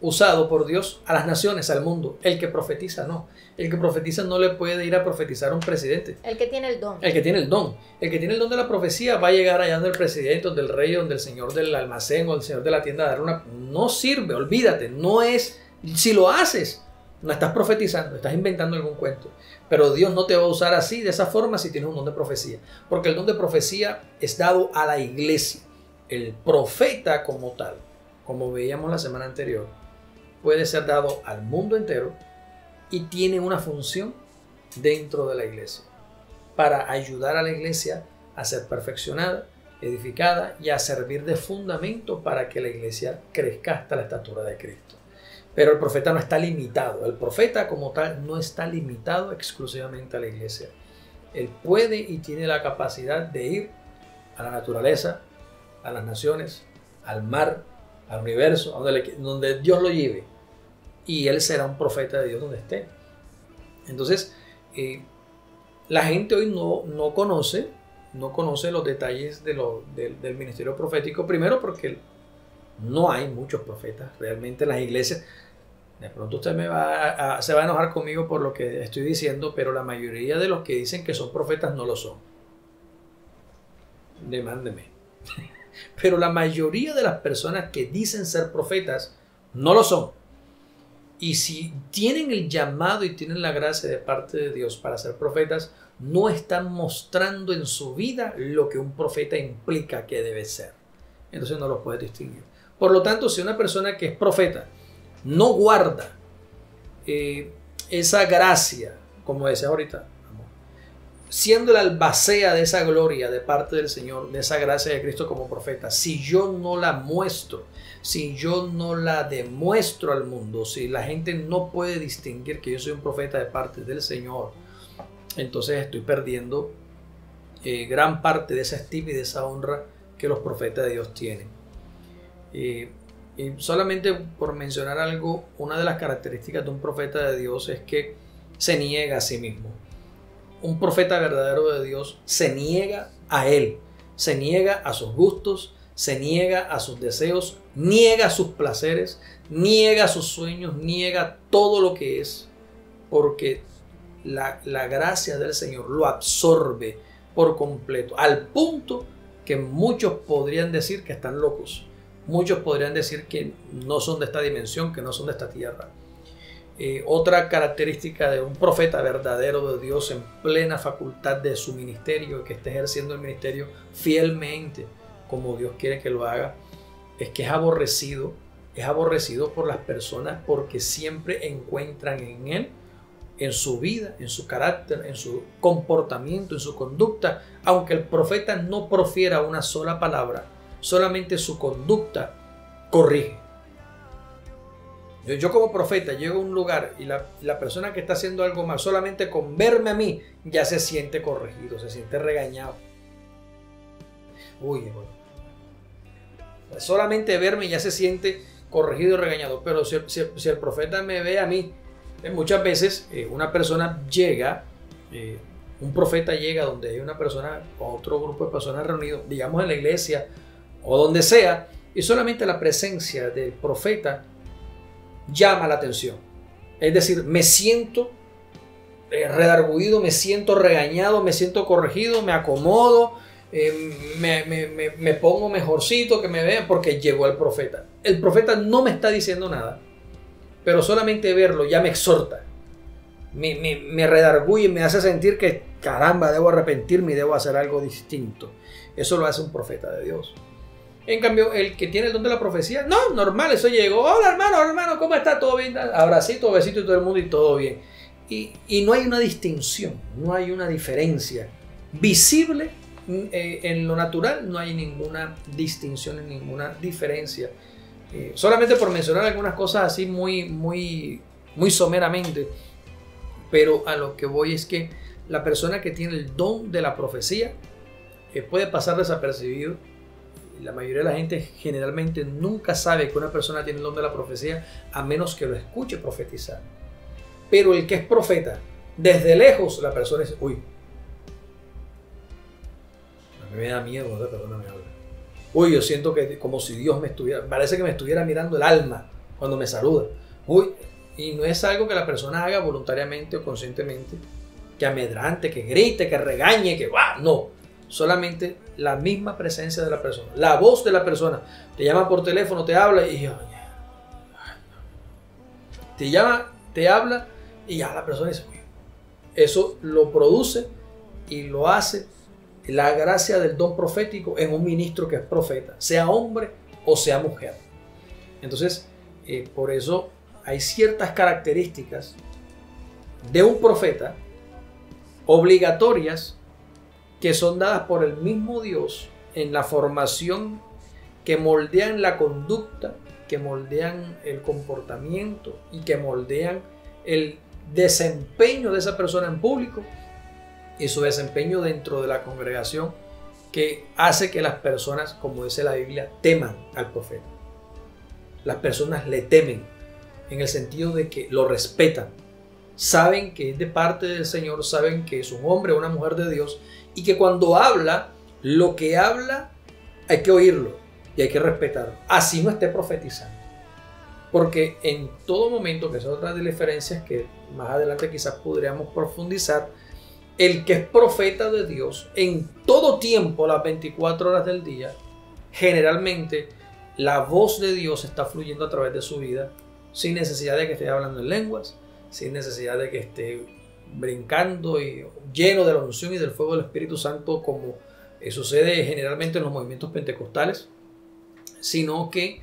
usado por Dios a las naciones, al mundo. El que profetiza no. El que profetiza no le puede ir a profetizar a un presidente. El que tiene el don. El que tiene el don. El que tiene el don de la profecía va a llegar allá donde el presidente, donde el rey, donde el señor del almacén o el señor de la tienda a dar una... No sirve, olvídate. No es... Si lo haces, no estás profetizando, estás inventando algún cuento. Pero Dios no te va a usar así, de esa forma, si tienes un don de profecía. Porque el don de profecía es dado a la iglesia. El profeta como tal, como veíamos la semana anterior, puede ser dado al mundo entero y tiene una función dentro de la iglesia para ayudar a la iglesia a ser perfeccionada, edificada y a servir de fundamento para que la iglesia crezca hasta la estatura de Cristo. Pero el profeta no está limitado. El profeta como tal no está limitado exclusivamente a la iglesia. Él puede y tiene la capacidad de ir a la naturaleza, a las naciones, al mar, al universo, donde Dios lo lleve. Y él será un profeta de Dios donde esté. Entonces, la gente hoy no conoce los detalles del ministerio profético. Primero porque no hay muchos profetas realmente en las iglesias. De pronto usted se va a enojar conmigo por lo que estoy diciendo, pero la mayoría de los que dicen que son profetas no lo son. Demándeme. Pero la mayoría de las personas que dicen ser profetas no lo son. Y si tienen el llamado y tienen la gracia de parte de Dios para ser profetas, no están mostrando en su vida lo que un profeta implica que debe ser. Entonces no los puedes distinguir. Por lo tanto, si una persona que es profeta no guarda esa gracia, como decía ahorita, siendo la albacea de esa gloria de parte del Señor, de esa gracia de Cristo como profeta, si yo no la muestro, si yo no la demuestro al mundo, si la gente no puede distinguir que yo soy un profeta de parte del Señor, entonces estoy perdiendo gran parte de esa estima y de esa honra que los profetas de Dios tienen. Y solamente por mencionar algo, una de las características de un profeta de Dios es que se niega a sí mismo. Un profeta verdadero de Dios se niega a él, se niega a sus gustos, se niega a sus deseos, niega sus placeres, niega sus sueños, niega todo lo que es, porque la gracia del Señor lo absorbe por completo, al punto que muchos podrían decir que están locos. Muchos podrían decir que no son de esta dimensión, que no son de esta tierra. Otra característica de un profeta verdadero de Dios en plena facultad de su ministerio, que esté ejerciendo el ministerio fielmente como Dios quiere que lo haga, es que es aborrecido por las personas porque siempre encuentran en él, en su vida, en su carácter, en su comportamiento, en su conducta, aunque el profeta no profiera una sola palabra, solamente su conducta corrige. Yo como profeta llego a un lugar y la persona que está haciendo algo mal, solamente con verme a mí, ya se siente corregido, se siente regañado. Solamente verme ya se siente corregido y regañado. Pero si el profeta me ve a mí, muchas veces una persona llega, un profeta llega donde hay una persona o otro grupo de personas reunidos, digamos en la iglesia o donde sea, y solamente la presencia del profeta llama la atención. Es decir, me siento redarguido, me siento regañado, me siento corregido, me acomodo, me pongo mejorcito, que me vean porque llegó el profeta. El profeta no me está diciendo nada, pero solamente verlo ya me exhorta, me redarguye, me hace sentir que caramba, debo arrepentirme y debo hacer algo distinto. Eso lo hace un profeta de Dios. En cambio, el que tiene el don de la profecía, no, normal, eso llegó. Hola hermano, ¿cómo está? ¿Todo bien? Abracito, besito y todo el mundo y todo bien. Y no hay una distinción, no hay una diferencia visible en lo natural, no hay ninguna distinción, ninguna diferencia. Solamente por mencionar algunas cosas así muy someramente, pero a lo que voy es que la persona que tiene el don de la profecía puede pasar desapercibido. La mayoría de la gente generalmente nunca sabe que una persona tiene el don de la profecía a menos que lo escuche profetizar. Pero el que es profeta, desde lejos la persona dice, uy, a mí me da miedo, ¿no? Perdóname, habla. Uy, yo siento que como si Dios me estuviera, parece que me estuviera mirando el alma cuando me saluda. Uy, y no es algo que la persona haga voluntariamente o conscientemente, que amedrante, que grite, que regañe, que ¡guau! No. Solamente la misma presencia de la persona, la voz de la persona. Te llama por teléfono, te habla y te llama, te habla y ya la persona dice, uy. Eso lo produce y lo hace la gracia del don profético en un ministro que es profeta, sea hombre o sea mujer. Entonces, por eso hay ciertas características de un profeta obligatorias que son dadas por el mismo Dios en la formación, que moldean la conducta, que moldean el comportamiento y que moldean el desempeño de esa persona en público y su desempeño dentro de la congregación, que hace que las personas, como dice la Biblia, teman al profeta. las personas le temen, en el sentido de que lo respetan. Saben que es de parte del Señor, saben que es un hombre o una mujer de Dios y que cuando habla, lo que habla hay que oírlo y hay que respetarlo. Así no esté profetizando. Porque en todo momento, que es otra de las diferencias que más adelante quizás podríamos profundizar, el que es profeta de Dios en todo tiempo, las 24 horas del día, generalmente la voz de Dios está fluyendo a través de su vida, sin necesidad de que esté hablando en lenguas, sin necesidad de que esté brincando y lleno de la unción y del fuego del Espíritu Santo, como sucede generalmente en los movimientos pentecostales, sino que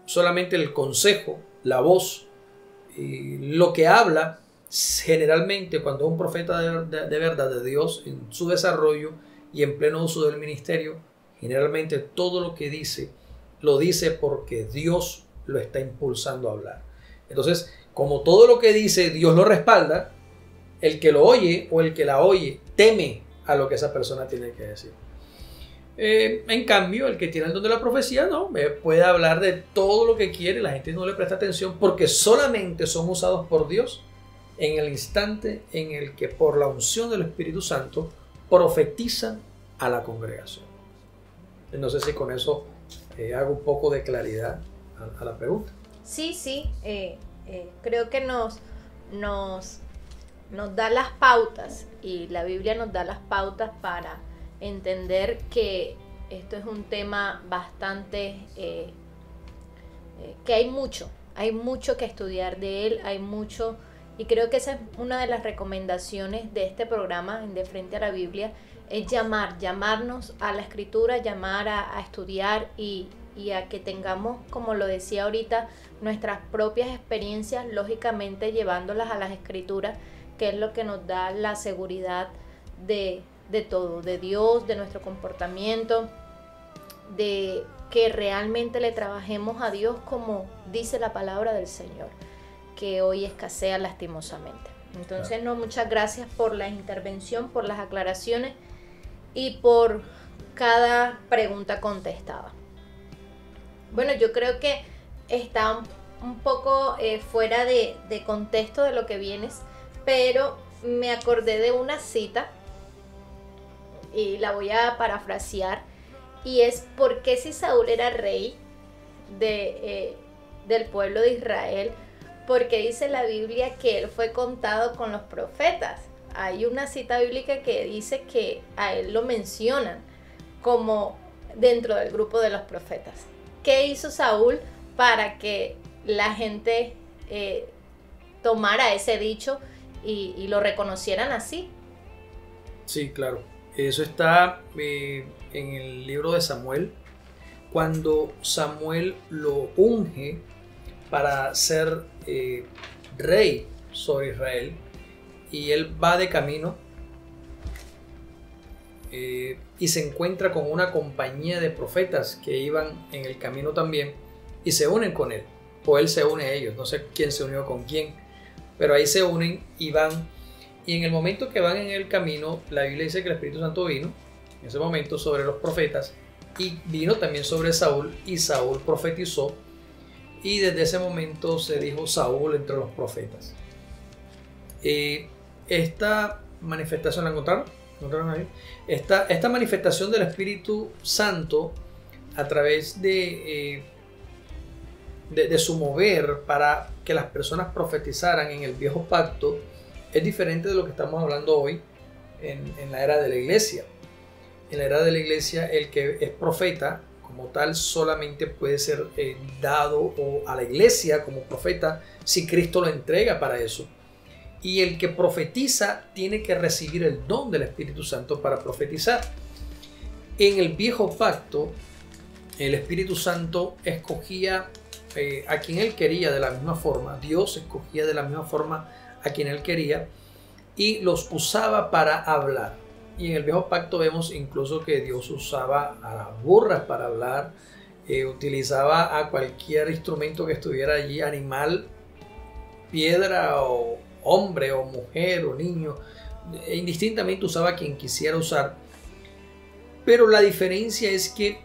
solamente el consejo, la voz, lo que habla, generalmente cuando es un profeta de verdad de Dios en su desarrollo y en pleno uso del ministerio, generalmente todo lo que dice, lo dice porque Dios lo está impulsando a hablar. Entonces, como todo lo que dice Dios lo respalda, el que lo oye o el que la oye teme a lo que esa persona tiene que decir. En cambio, el que tiene el don de la profecía no puede hablar de todo lo que quiere, la gente no le presta atención porque solamente son usados por Dios en el instante en el que por la unción del Espíritu Santo profetizan a la congregación. No sé si con eso hago un poco de claridad a la pregunta. Sí, creo que nos da las pautas, y la Biblia nos da las pautas para entender que esto es un tema bastante, que hay mucho que estudiar de él, hay mucho, y creo que esa es una de las recomendaciones de este programa en De Frente a la Biblia, es llamarnos a la Escritura, llamar a estudiar y a que tengamos, como lo decía ahorita, nuestras propias experiencias, lógicamente llevándolas a las Escrituras, que es lo que nos da la seguridad de todo, de Dios, de nuestro comportamiento, de que realmente le trabajemos a Dios como dice la palabra del Señor, que hoy escasea lastimosamente. Entonces, muchas gracias por la intervención, por las aclaraciones y por cada pregunta contestada. Bueno, yo creo que está un poco fuera de contexto de lo que vienes, pero me acordé de una cita y la voy a parafrasear, y es: ¿por qué si Saúl era rey del pueblo de Israel? Porque dice la Biblia que él fue contado con los profetas. Hay una cita bíblica que dice que a él lo mencionan como dentro del grupo de los profetas. ¿Qué hizo Saúl para que la gente tomara ese dicho y lo reconocieran así? Sí, claro. Eso está en el libro de Samuel, cuando Samuel lo unge para ser rey sobre Israel, y él va de camino y se encuentra con una compañía de profetas que iban en el camino también y se unen con él, o él se une a ellos, no sé quién se unió con quién, pero ahí se unen y van, y en el momento que van en el camino, la Biblia dice que el Espíritu Santo vino en ese momento sobre los profetas y vino también sobre Saúl, y Saúl profetizó, y desde ese momento se dijo Saúl entre los profetas. Esta manifestación, ¿la encontraron? ¿Encontraron ahí? Esta manifestación del Espíritu Santo a través de su mover para que las personas profetizaran en el viejo pacto es diferente de lo que estamos hablando hoy en la era de la iglesia. En la era de la iglesia, el que es profeta como tal solamente puede ser dado a la iglesia como profeta si Cristo lo entrega para eso. Y el que profetiza tiene que recibir el don del Espíritu Santo para profetizar. En el viejo pacto, el Espíritu Santo escogía a quien él quería de la misma forma. Dios escogía de la misma forma a quien él quería y los usaba para hablar. Y en el viejo pacto vemos incluso que Dios usaba a las burras para hablar, utilizaba a cualquier instrumento que estuviera allí, animal, piedra o hombre o mujer o niño, indistintamente usaba a quien quisiera usar. Pero la diferencia es que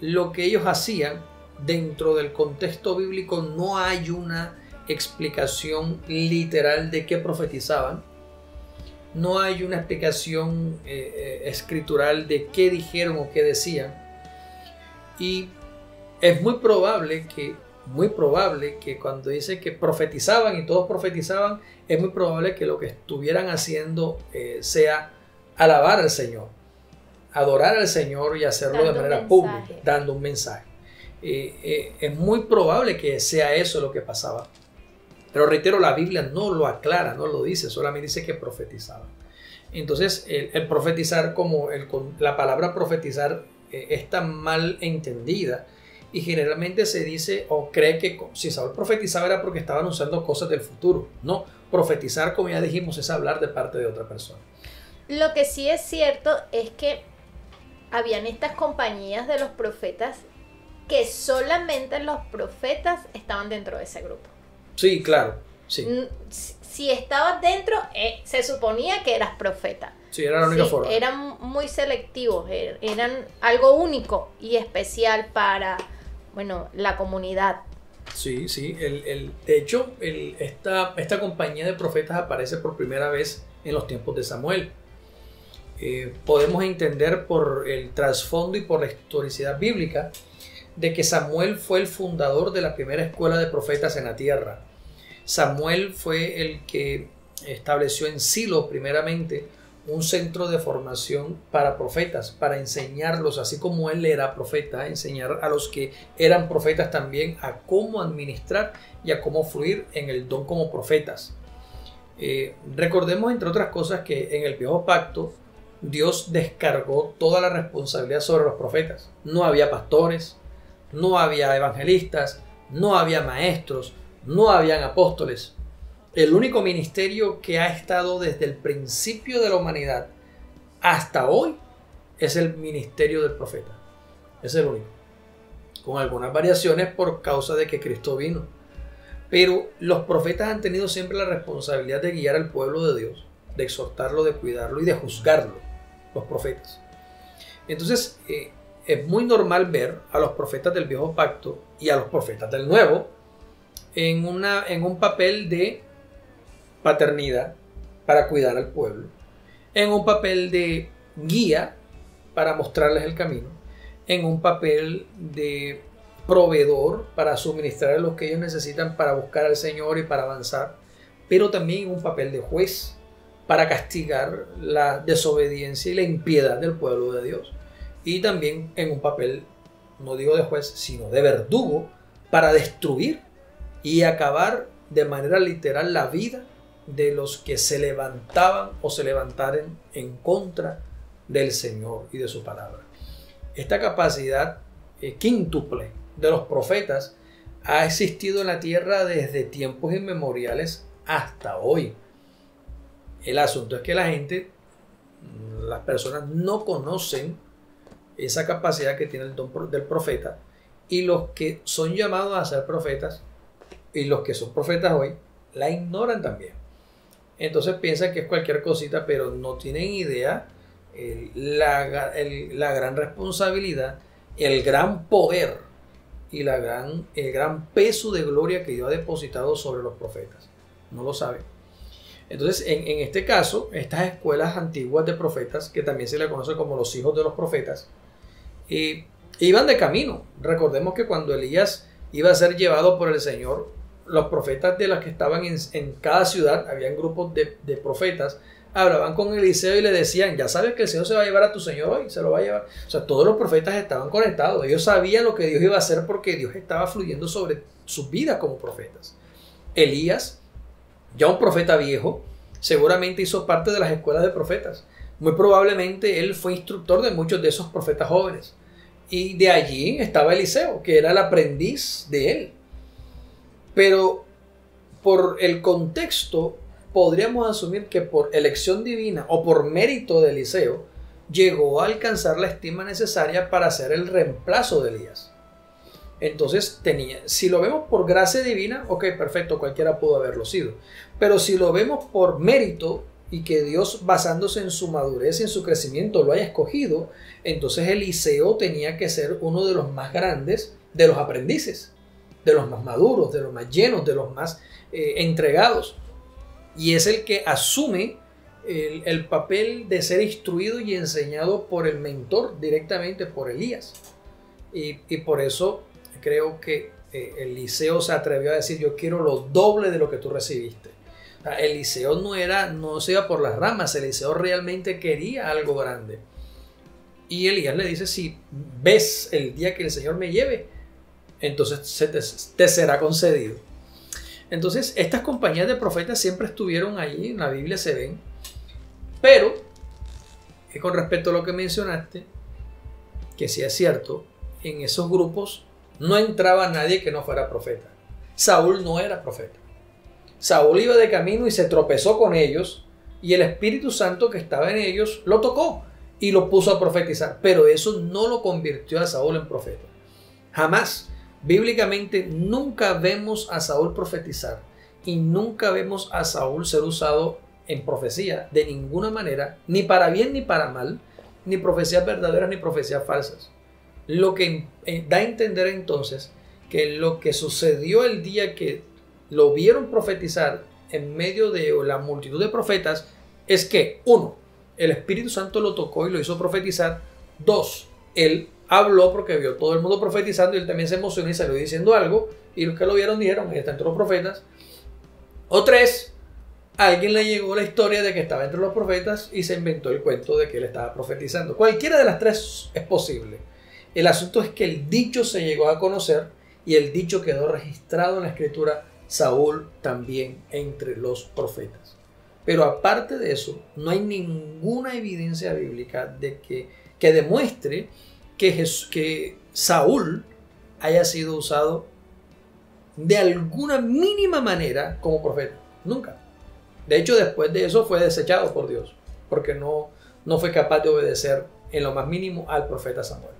lo que ellos hacían dentro del contexto bíblico no hay una explicación literal de qué profetizaban. No hay una explicación escritural de qué dijeron o qué decían. Y es muy probable que cuando dice que profetizaban y todos profetizaban, es muy probable que lo que estuvieran haciendo sea alabar al Señor, adorar al Señor y hacerlo de manera pública, dando un mensaje. Es muy probable que sea eso lo que pasaba. Pero reitero, la Biblia no lo aclara, no lo dice, solamente dice que profetizaban. Entonces, el profetizar, la palabra profetizar está mal entendida. Y generalmente se dice o cree que si Saúl profetizaba era porque estaba anunciando cosas del futuro. No, profetizar, como ya dijimos, es hablar de parte de otra persona. Lo que sí es cierto es que habían estas compañías de los profetas que solamente los profetas estaban dentro de ese grupo. Sí, claro. Sí. Si estabas dentro, se suponía que eras profeta. Sí, era la única forma. Eran muy selectivos, eran algo único y especial para, la comunidad. Sí, sí. De hecho, esta compañía de profetas aparece por primera vez en los tiempos de Samuel. Podemos entender por el trasfondo y por la historicidad bíblica de que Samuel fue el fundador de la primera escuela de profetas en la tierra. Samuel fue el que estableció en Silo primeramente un centro de formación para profetas, para enseñarlos, así como él era profeta, enseñar a los que eran profetas también a cómo administrar y a cómo fluir en el don como profetas. Recordemos, entre otras cosas, que en el Viejo Pacto Dios descargó toda la responsabilidad sobre los profetas. No había pastores, no había evangelistas, no había maestros, no habían apóstoles. El único ministerio que ha estado desde el principio de la humanidad hasta hoy es el ministerio del profeta. Es el único. Con algunas variaciones por causa de que Cristo vino. Pero los profetas han tenido siempre la responsabilidad de guiar al pueblo de Dios, de exhortarlo, de cuidarlo y de juzgarlo. Los profetas. Entonces, es muy normal ver a los profetas del Viejo Pacto y a los profetas del Nuevo en un papel de paternidad para cuidar al pueblo, en un papel de guía para mostrarles el camino, en un papel de proveedor para suministrar lo que ellos necesitan para buscar al Señor y para avanzar, pero también en un papel de juez para castigar la desobediencia y la impiedad del pueblo de Dios, y también en un papel, no digo de juez, sino de verdugo para destruir y acabar de manera literal la vida de los que se levantaban o se levantaren en contra del Señor y de su palabra. Esta capacidad quíntuple de los profetas ha existido en la tierra desde tiempos inmemoriales hasta hoy. El asunto es que las personas no conocen esa capacidad que tiene el don del profeta, y los que son llamados a ser profetas y los que son profetas hoy la ignoran también. Entonces piensan que es cualquier cosita, pero no tienen idea la gran responsabilidad, el gran poder y el gran peso de gloria que Dios ha depositado sobre los profetas. No lo saben. Entonces, en este caso, estas escuelas antiguas de profetas, que también se le conoce como los hijos de los profetas, iban de camino. Recordemos que cuando Elías iba a ser llevado por el Señor, los profetas de los que estaban en cada ciudad, habían grupos de profetas, hablaban con Eliseo y le decían: ya sabes que el Señor se va a llevar a tu Señor hoy, se lo va a llevar. O sea, todos los profetas estaban conectados, ellos sabían lo que Dios iba a hacer porque Dios estaba fluyendo sobre sus vidas como profetas. Elías, ya un profeta viejo, seguramente hizo parte de las escuelas de profetas. Muy probablemente él fue instructor de muchos de esos profetas jóvenes. Y de allí estaba Eliseo, que era el aprendiz de él. Pero por el contexto, podríamos asumir que por elección divina o por mérito de Eliseo, llegó a alcanzar la estima necesaria para ser el reemplazo de Elías. Entonces si lo vemos por gracia divina, ok, perfecto, cualquiera pudo haberlo sido. Pero si lo vemos por mérito y que Dios, basándose en su madurez y en su crecimiento, lo haya escogido, entonces Eliseo tenía que ser uno de los más grandes de los aprendices, de los más maduros, de los más llenos, de los más entregados. Y es el que asume el papel de ser instruido y enseñado por el mentor, directamente por Elías. Y por eso creo que Eliseo se atrevió a decir: yo quiero lo doble de lo que tú recibiste. O sea, Eliseo no se iba por las ramas. Eliseo realmente quería algo grande. Y Elías le dice: si ves el día que el Señor me lleve, entonces te será concedido. Entonces estas compañías de profetas siempre estuvieron allí, en la Biblia se ven. Pero con respecto a lo que mencionaste, que sí es cierto, en esos grupos no entraba nadie que no fuera profeta. Saúl no era profeta. Saúl iba de camino y se tropezó con ellos, y el Espíritu Santo que estaba en ellos lo tocó y lo puso a profetizar. Pero eso no lo convirtió a Saúl en profeta. Jamás. Bíblicamente nunca vemos a Saúl profetizar y nunca vemos a Saúl ser usado en profecía de ninguna manera, ni para bien ni para mal, ni profecías verdaderas ni profecías falsas. Lo que da a entender entonces que lo que sucedió el día que lo vieron profetizar en medio de la multitud de profetas es que, 1, el Espíritu Santo lo tocó y lo hizo profetizar. 2, él habló porque vio todo el mundo profetizando y él también se emocionó y salió diciendo algo, y los que lo vieron dijeron: ahí está entre los profetas. O 3, a alguien le llegó la historia de que estaba entre los profetas y se inventó el cuento de que él estaba profetizando. Cualquiera de las 3 es posible. El asunto es que el dicho se llegó a conocer y el dicho quedó registrado en la escritura: Saúl también entre los profetas. Pero aparte de eso, no hay ninguna evidencia bíblica de que demuestre que Saúl haya sido usado de alguna mínima manera como profeta. Nunca. De hecho, después de eso fue desechado por Dios, porque no fue capaz de obedecer en lo más mínimo al profeta Samuel.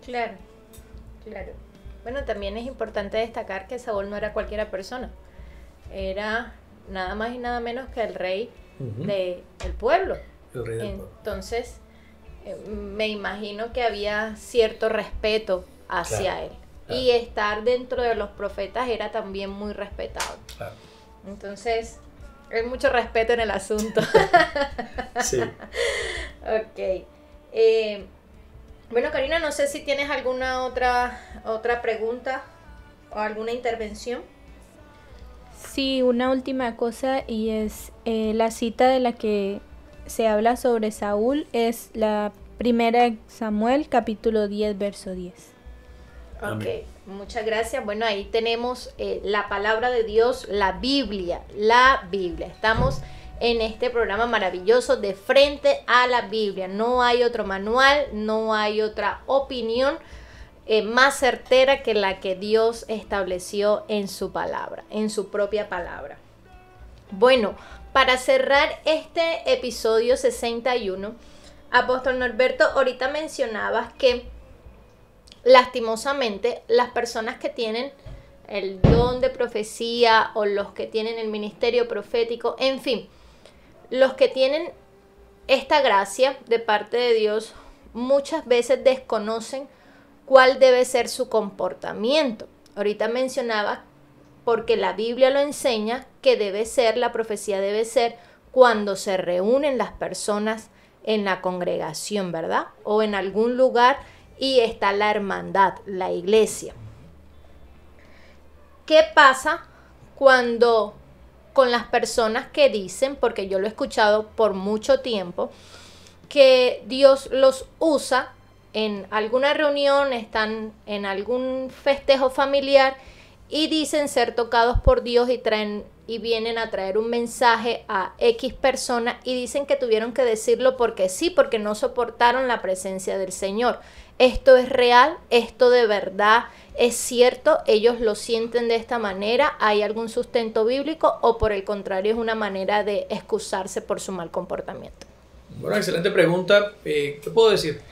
Claro, claro. Bueno, también es importante destacar que Saúl no era cualquiera persona. Era nada más y nada menos que el rey del pueblo. El rey del pueblo. Entonces, me imagino que había cierto respeto hacia él. Claro. Y estar dentro de los profetas era también muy respetado. Claro. Entonces, hay mucho respeto en el asunto. Sí. Ok. Bueno, Karina, no sé si tienes alguna otra pregunta o alguna intervención. Sí, una última cosa, y es la cita de la que se habla sobre Saúl es la 1 Samuel capítulo 10 verso 10. Ok, muchas gracias. Bueno, ahí tenemos la palabra de Dios, la Biblia. Estamos en este programa maravilloso de Frente a la Biblia. No hay otro manual, no hay otra opinión más certera que la que Dios estableció en su palabra, en su propia palabra. Bueno, para cerrar este episodio 61, Apóstol Norberto, ahorita mencionabas que lastimosamente las personas que tienen el don de profecía o los que tienen el ministerio profético, en fin, los que tienen esta gracia de parte de Dios, muchas veces desconocen cuál debe ser su comportamiento. Ahorita mencionaba, porque la Biblia lo enseña, que la profecía debe ser cuando se reúnen las personas en la congregación, ¿verdad? O en algún lugar y está la hermandad, la iglesia. ¿Qué pasa cuando con las personas que dicen, porque yo lo he escuchado por mucho tiempo, que Dios los usa en alguna reunión, están en algún festejo familiar y dicen ser tocados por Dios y vienen a traer un mensaje a X persona y dicen que tuvieron que decirlo porque sí, porque no soportaron la presencia del Señor? ¿Esto es real? ¿Esto de verdad es cierto? ¿Ellos lo sienten de esta manera? ¿Hay algún sustento bíblico o por el contrario es una manera de excusarse por su mal comportamiento? Bueno, excelente pregunta. ¿Qué puedo decir?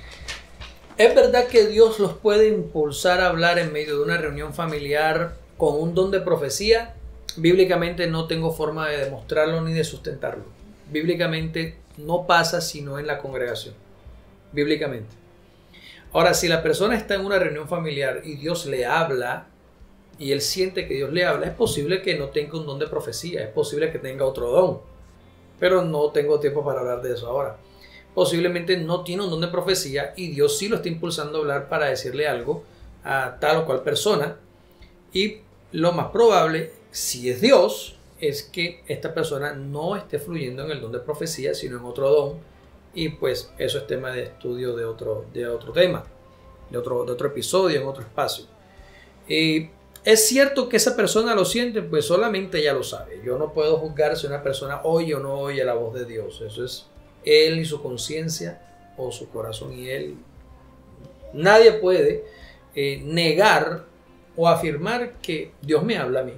¿Es verdad que Dios los puede impulsar a hablar en medio de una reunión familiar con un don de profecía? Bíblicamente no tengo forma de demostrarlo ni de sustentarlo. Bíblicamente no pasa sino en la congregación. Bíblicamente. Ahora, si la persona está en una reunión familiar y Dios le habla y él siente que Dios le habla, es posible que no tenga un don de profecía, es posible que tenga otro don, pero no tengo tiempo para hablar de eso ahora. Posiblemente no tiene un don de profecía y Dios sí lo está impulsando a hablar para decirle algo a tal o cual persona, y lo más probable, si es Dios, es que esta persona no esté fluyendo en el don de profecía, sino en otro don, y pues eso es tema de estudio de otro tema, de otro episodio, en otro espacio. ¿Es cierto que esa persona lo siente? Pues solamente ella lo sabe. Yo no puedo juzgar si una persona oye o no oye la voz de Dios. Eso es él y su conciencia o su corazón y él. Nadie puede negar o afirmar que Dios me habla a mí.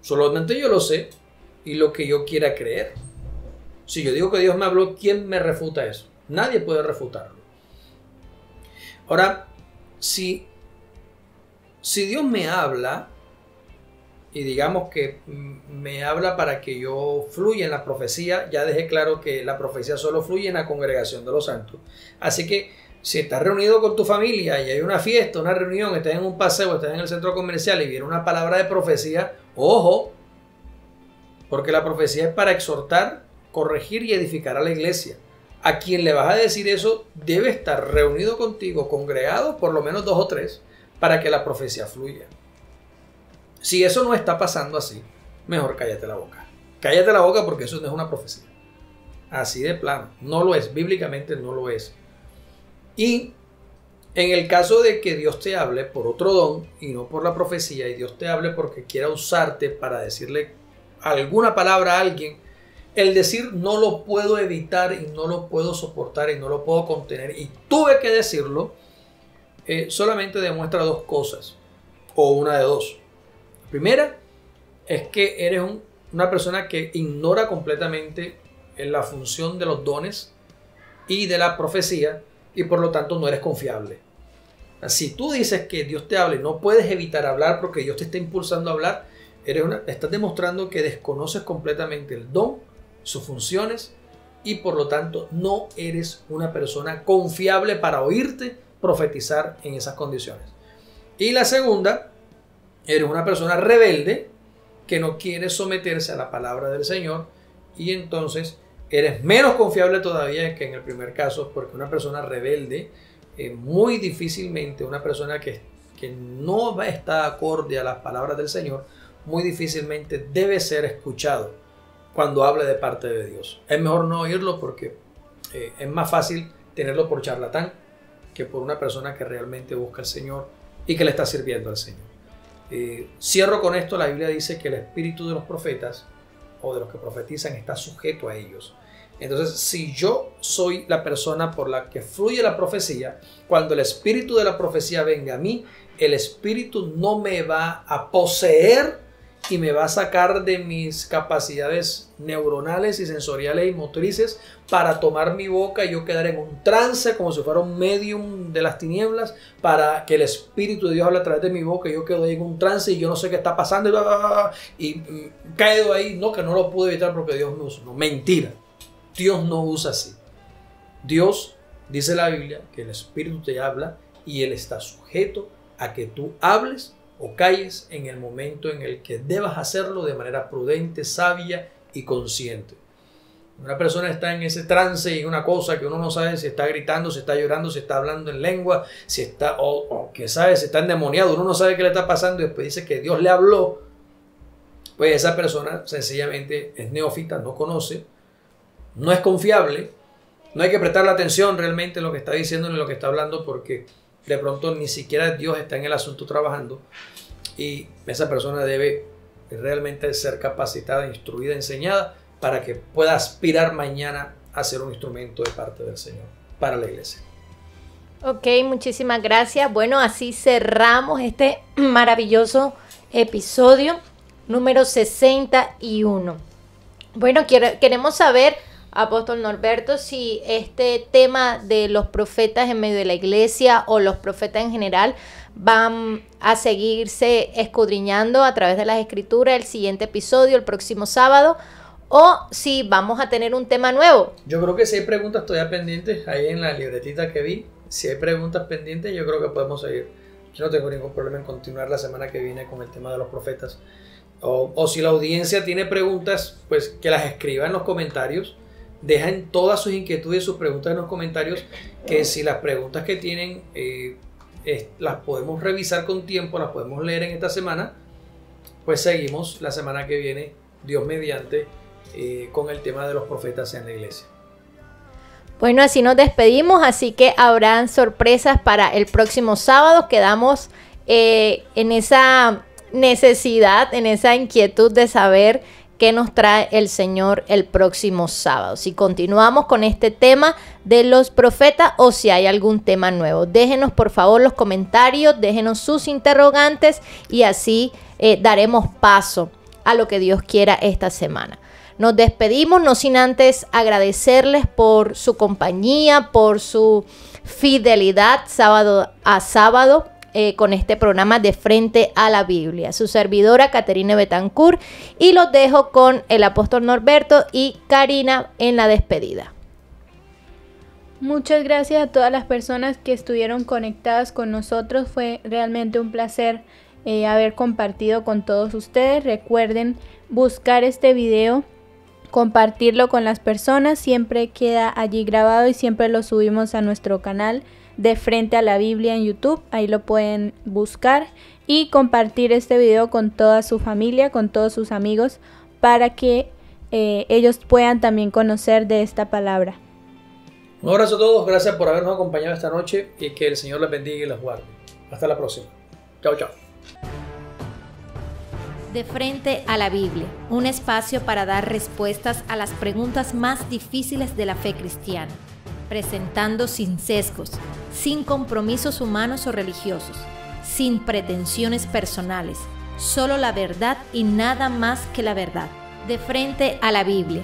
Solamente yo lo sé y lo que yo quiera creer. Si yo digo que Dios me habló, ¿quién me refuta eso? Nadie puede refutarlo. Ahora, si Dios me habla, y digamos que me habla para que yo fluya en la profecía, ya dejé claro que la profecía solo fluye en la congregación de los santos. Así que si estás reunido con tu familia y hay una fiesta, una reunión, estás en un paseo, estás en el centro comercial y viene una palabra de profecía, ojo, porque la profecía es para exhortar, corregir y edificar a la iglesia. A quien le vas a decir eso debe estar reunido contigo, congregado, por lo menos 2 o 3, para que la profecía fluya. Si eso no está pasando así, mejor cállate la boca. Cállate la boca porque eso no es una profecía. Así de plano. No lo es. Bíblicamente no lo es. Y en el caso de que Dios te hable por otro don y no por la profecía, y Dios te hable porque quiera usarte para decirle alguna palabra a alguien, el decir no lo puedo evitar y no lo puedo soportar y no lo puedo contener y tuve que decirlo, solamente demuestra 2 cosas, o una de 2. La primera es que eres una persona que ignora completamente la función de los dones y de la profecía y por lo tanto no eres confiable. Si tú dices que Dios te habla y no puedes evitar hablar porque Dios te está impulsando a hablar, estás demostrando que desconoces completamente el don, sus funciones y por lo tanto no eres una persona confiable para oírte profetizar en esas condiciones. Y la segunda, eres una persona rebelde que no quiere someterse a la palabra del Señor y entonces eres menos confiable todavía que en el primer caso, porque una persona rebelde, muy difícilmente, una persona que no está acorde a las palabras del Señor, muy difícilmente debe ser escuchado cuando habla de parte de Dios. Es mejor no oírlo porque es más fácil tenerlo por charlatán que por una persona que realmente busca al Señor y que le está sirviendo al Señor. Cierro con esto. La Biblia dice que el espíritu de los profetas o de los que profetizan está sujeto a ellos. Entonces, si yo soy la persona por la que fluye la profecía, cuando el espíritu de la profecía venga a mí, el espíritu no me va a poseer y me va a sacar de mis capacidades neuronales y sensoriales y motrices para tomar mi boca y yo quedar en un trance como si fuera un medium de las tinieblas, para que el Espíritu de Dios hable a través de mi boca y yo quedo ahí en un trance y yo no sé qué está pasando y caigo ahí, no, que no lo pude evitar porque Dios me usa. No, mentira. Dios no usa así. Dios, dice la Biblia, que el Espíritu te habla y Él está sujeto a que tú hables o calles en el momento en el que debas hacerlo de manera prudente, sabia y consciente. Una persona está en ese trance y una cosa que uno no sabe si está gritando, si está llorando, si está hablando en lengua, si está, o que sabe si está endemoniado, uno no sabe qué le está pasando y después dice que Dios le habló. Pues esa persona sencillamente es neófita, no conoce, no es confiable, no hay que prestarle atención realmente en lo que está diciendo ni lo que está hablando porque de pronto ni siquiera Dios está en el asunto trabajando y esa persona debe realmente ser capacitada, instruida, enseñada para que pueda aspirar mañana a ser un instrumento de parte del Señor para la iglesia. Ok, muchísimas gracias. Bueno, así cerramos este maravilloso episodio número 61. Bueno, queremos saber, Apóstol Norberto, si este tema de los profetas en medio de la iglesia o los profetas en general van a seguirse escudriñando a través de las escrituras el siguiente episodio, el próximo sábado, o si vamos a tener un tema nuevo. Yo creo que si hay preguntas todavía pendientes ahí en la libretita que vi, Si hay preguntas pendientes, yo creo que podemos seguir. Yo no tengo ningún problema en continuar la semana que viene con el tema de los profetas. O si la audiencia tiene preguntas, pues que las escriba en los comentarios. Dejen todas sus inquietudes y sus preguntas en los comentarios, que si las preguntas que tienen las podemos revisar con tiempo, las podemos leer en esta semana, pues seguimos la semana que viene, Dios mediante, con el tema de los profetas en la iglesia. Bueno, así nos despedimos, así que habrán sorpresas para el próximo sábado. Quedamos en esa necesidad, en esa inquietud de saber qué nos trae el Señor el próximo sábado. Si continuamos con este tema de los profetas o si hay algún tema nuevo. Déjenos por favor los comentarios, déjenos sus interrogantes y así daremos paso a lo que Dios quiera esta semana. Nos despedimos, no sin antes agradecerles por su compañía, por su fidelidad sábado a sábado con este programa de Frente a la Biblia. Su servidora Caterine Betancourt, y los dejo con el apóstol Norberto y Karina en la despedida. Muchas gracias a todas las personas que estuvieron conectadas con nosotros. Fue realmente un placer haber compartido con todos ustedes. Recuerden buscar este video, compartirlo con las personas. Siempre queda allí grabado y siempre lo subimos a nuestro canal de Frente a la Biblia en YouTube. Ahí lo pueden buscar y compartir este video con toda su familia, con todos sus amigos, para que ellos puedan también conocer de esta palabra. Un abrazo a todos, gracias por habernos acompañado esta noche y que el Señor les bendiga y les guarde. Hasta la próxima. Chao, chao. De Frente a la Biblia, un espacio para dar respuestas a las preguntas más difíciles de la fe cristiana, presentando sin sesgos, sin compromisos humanos o religiosos, sin pretensiones personales, solo la verdad y nada más que la verdad. De Frente a la Biblia,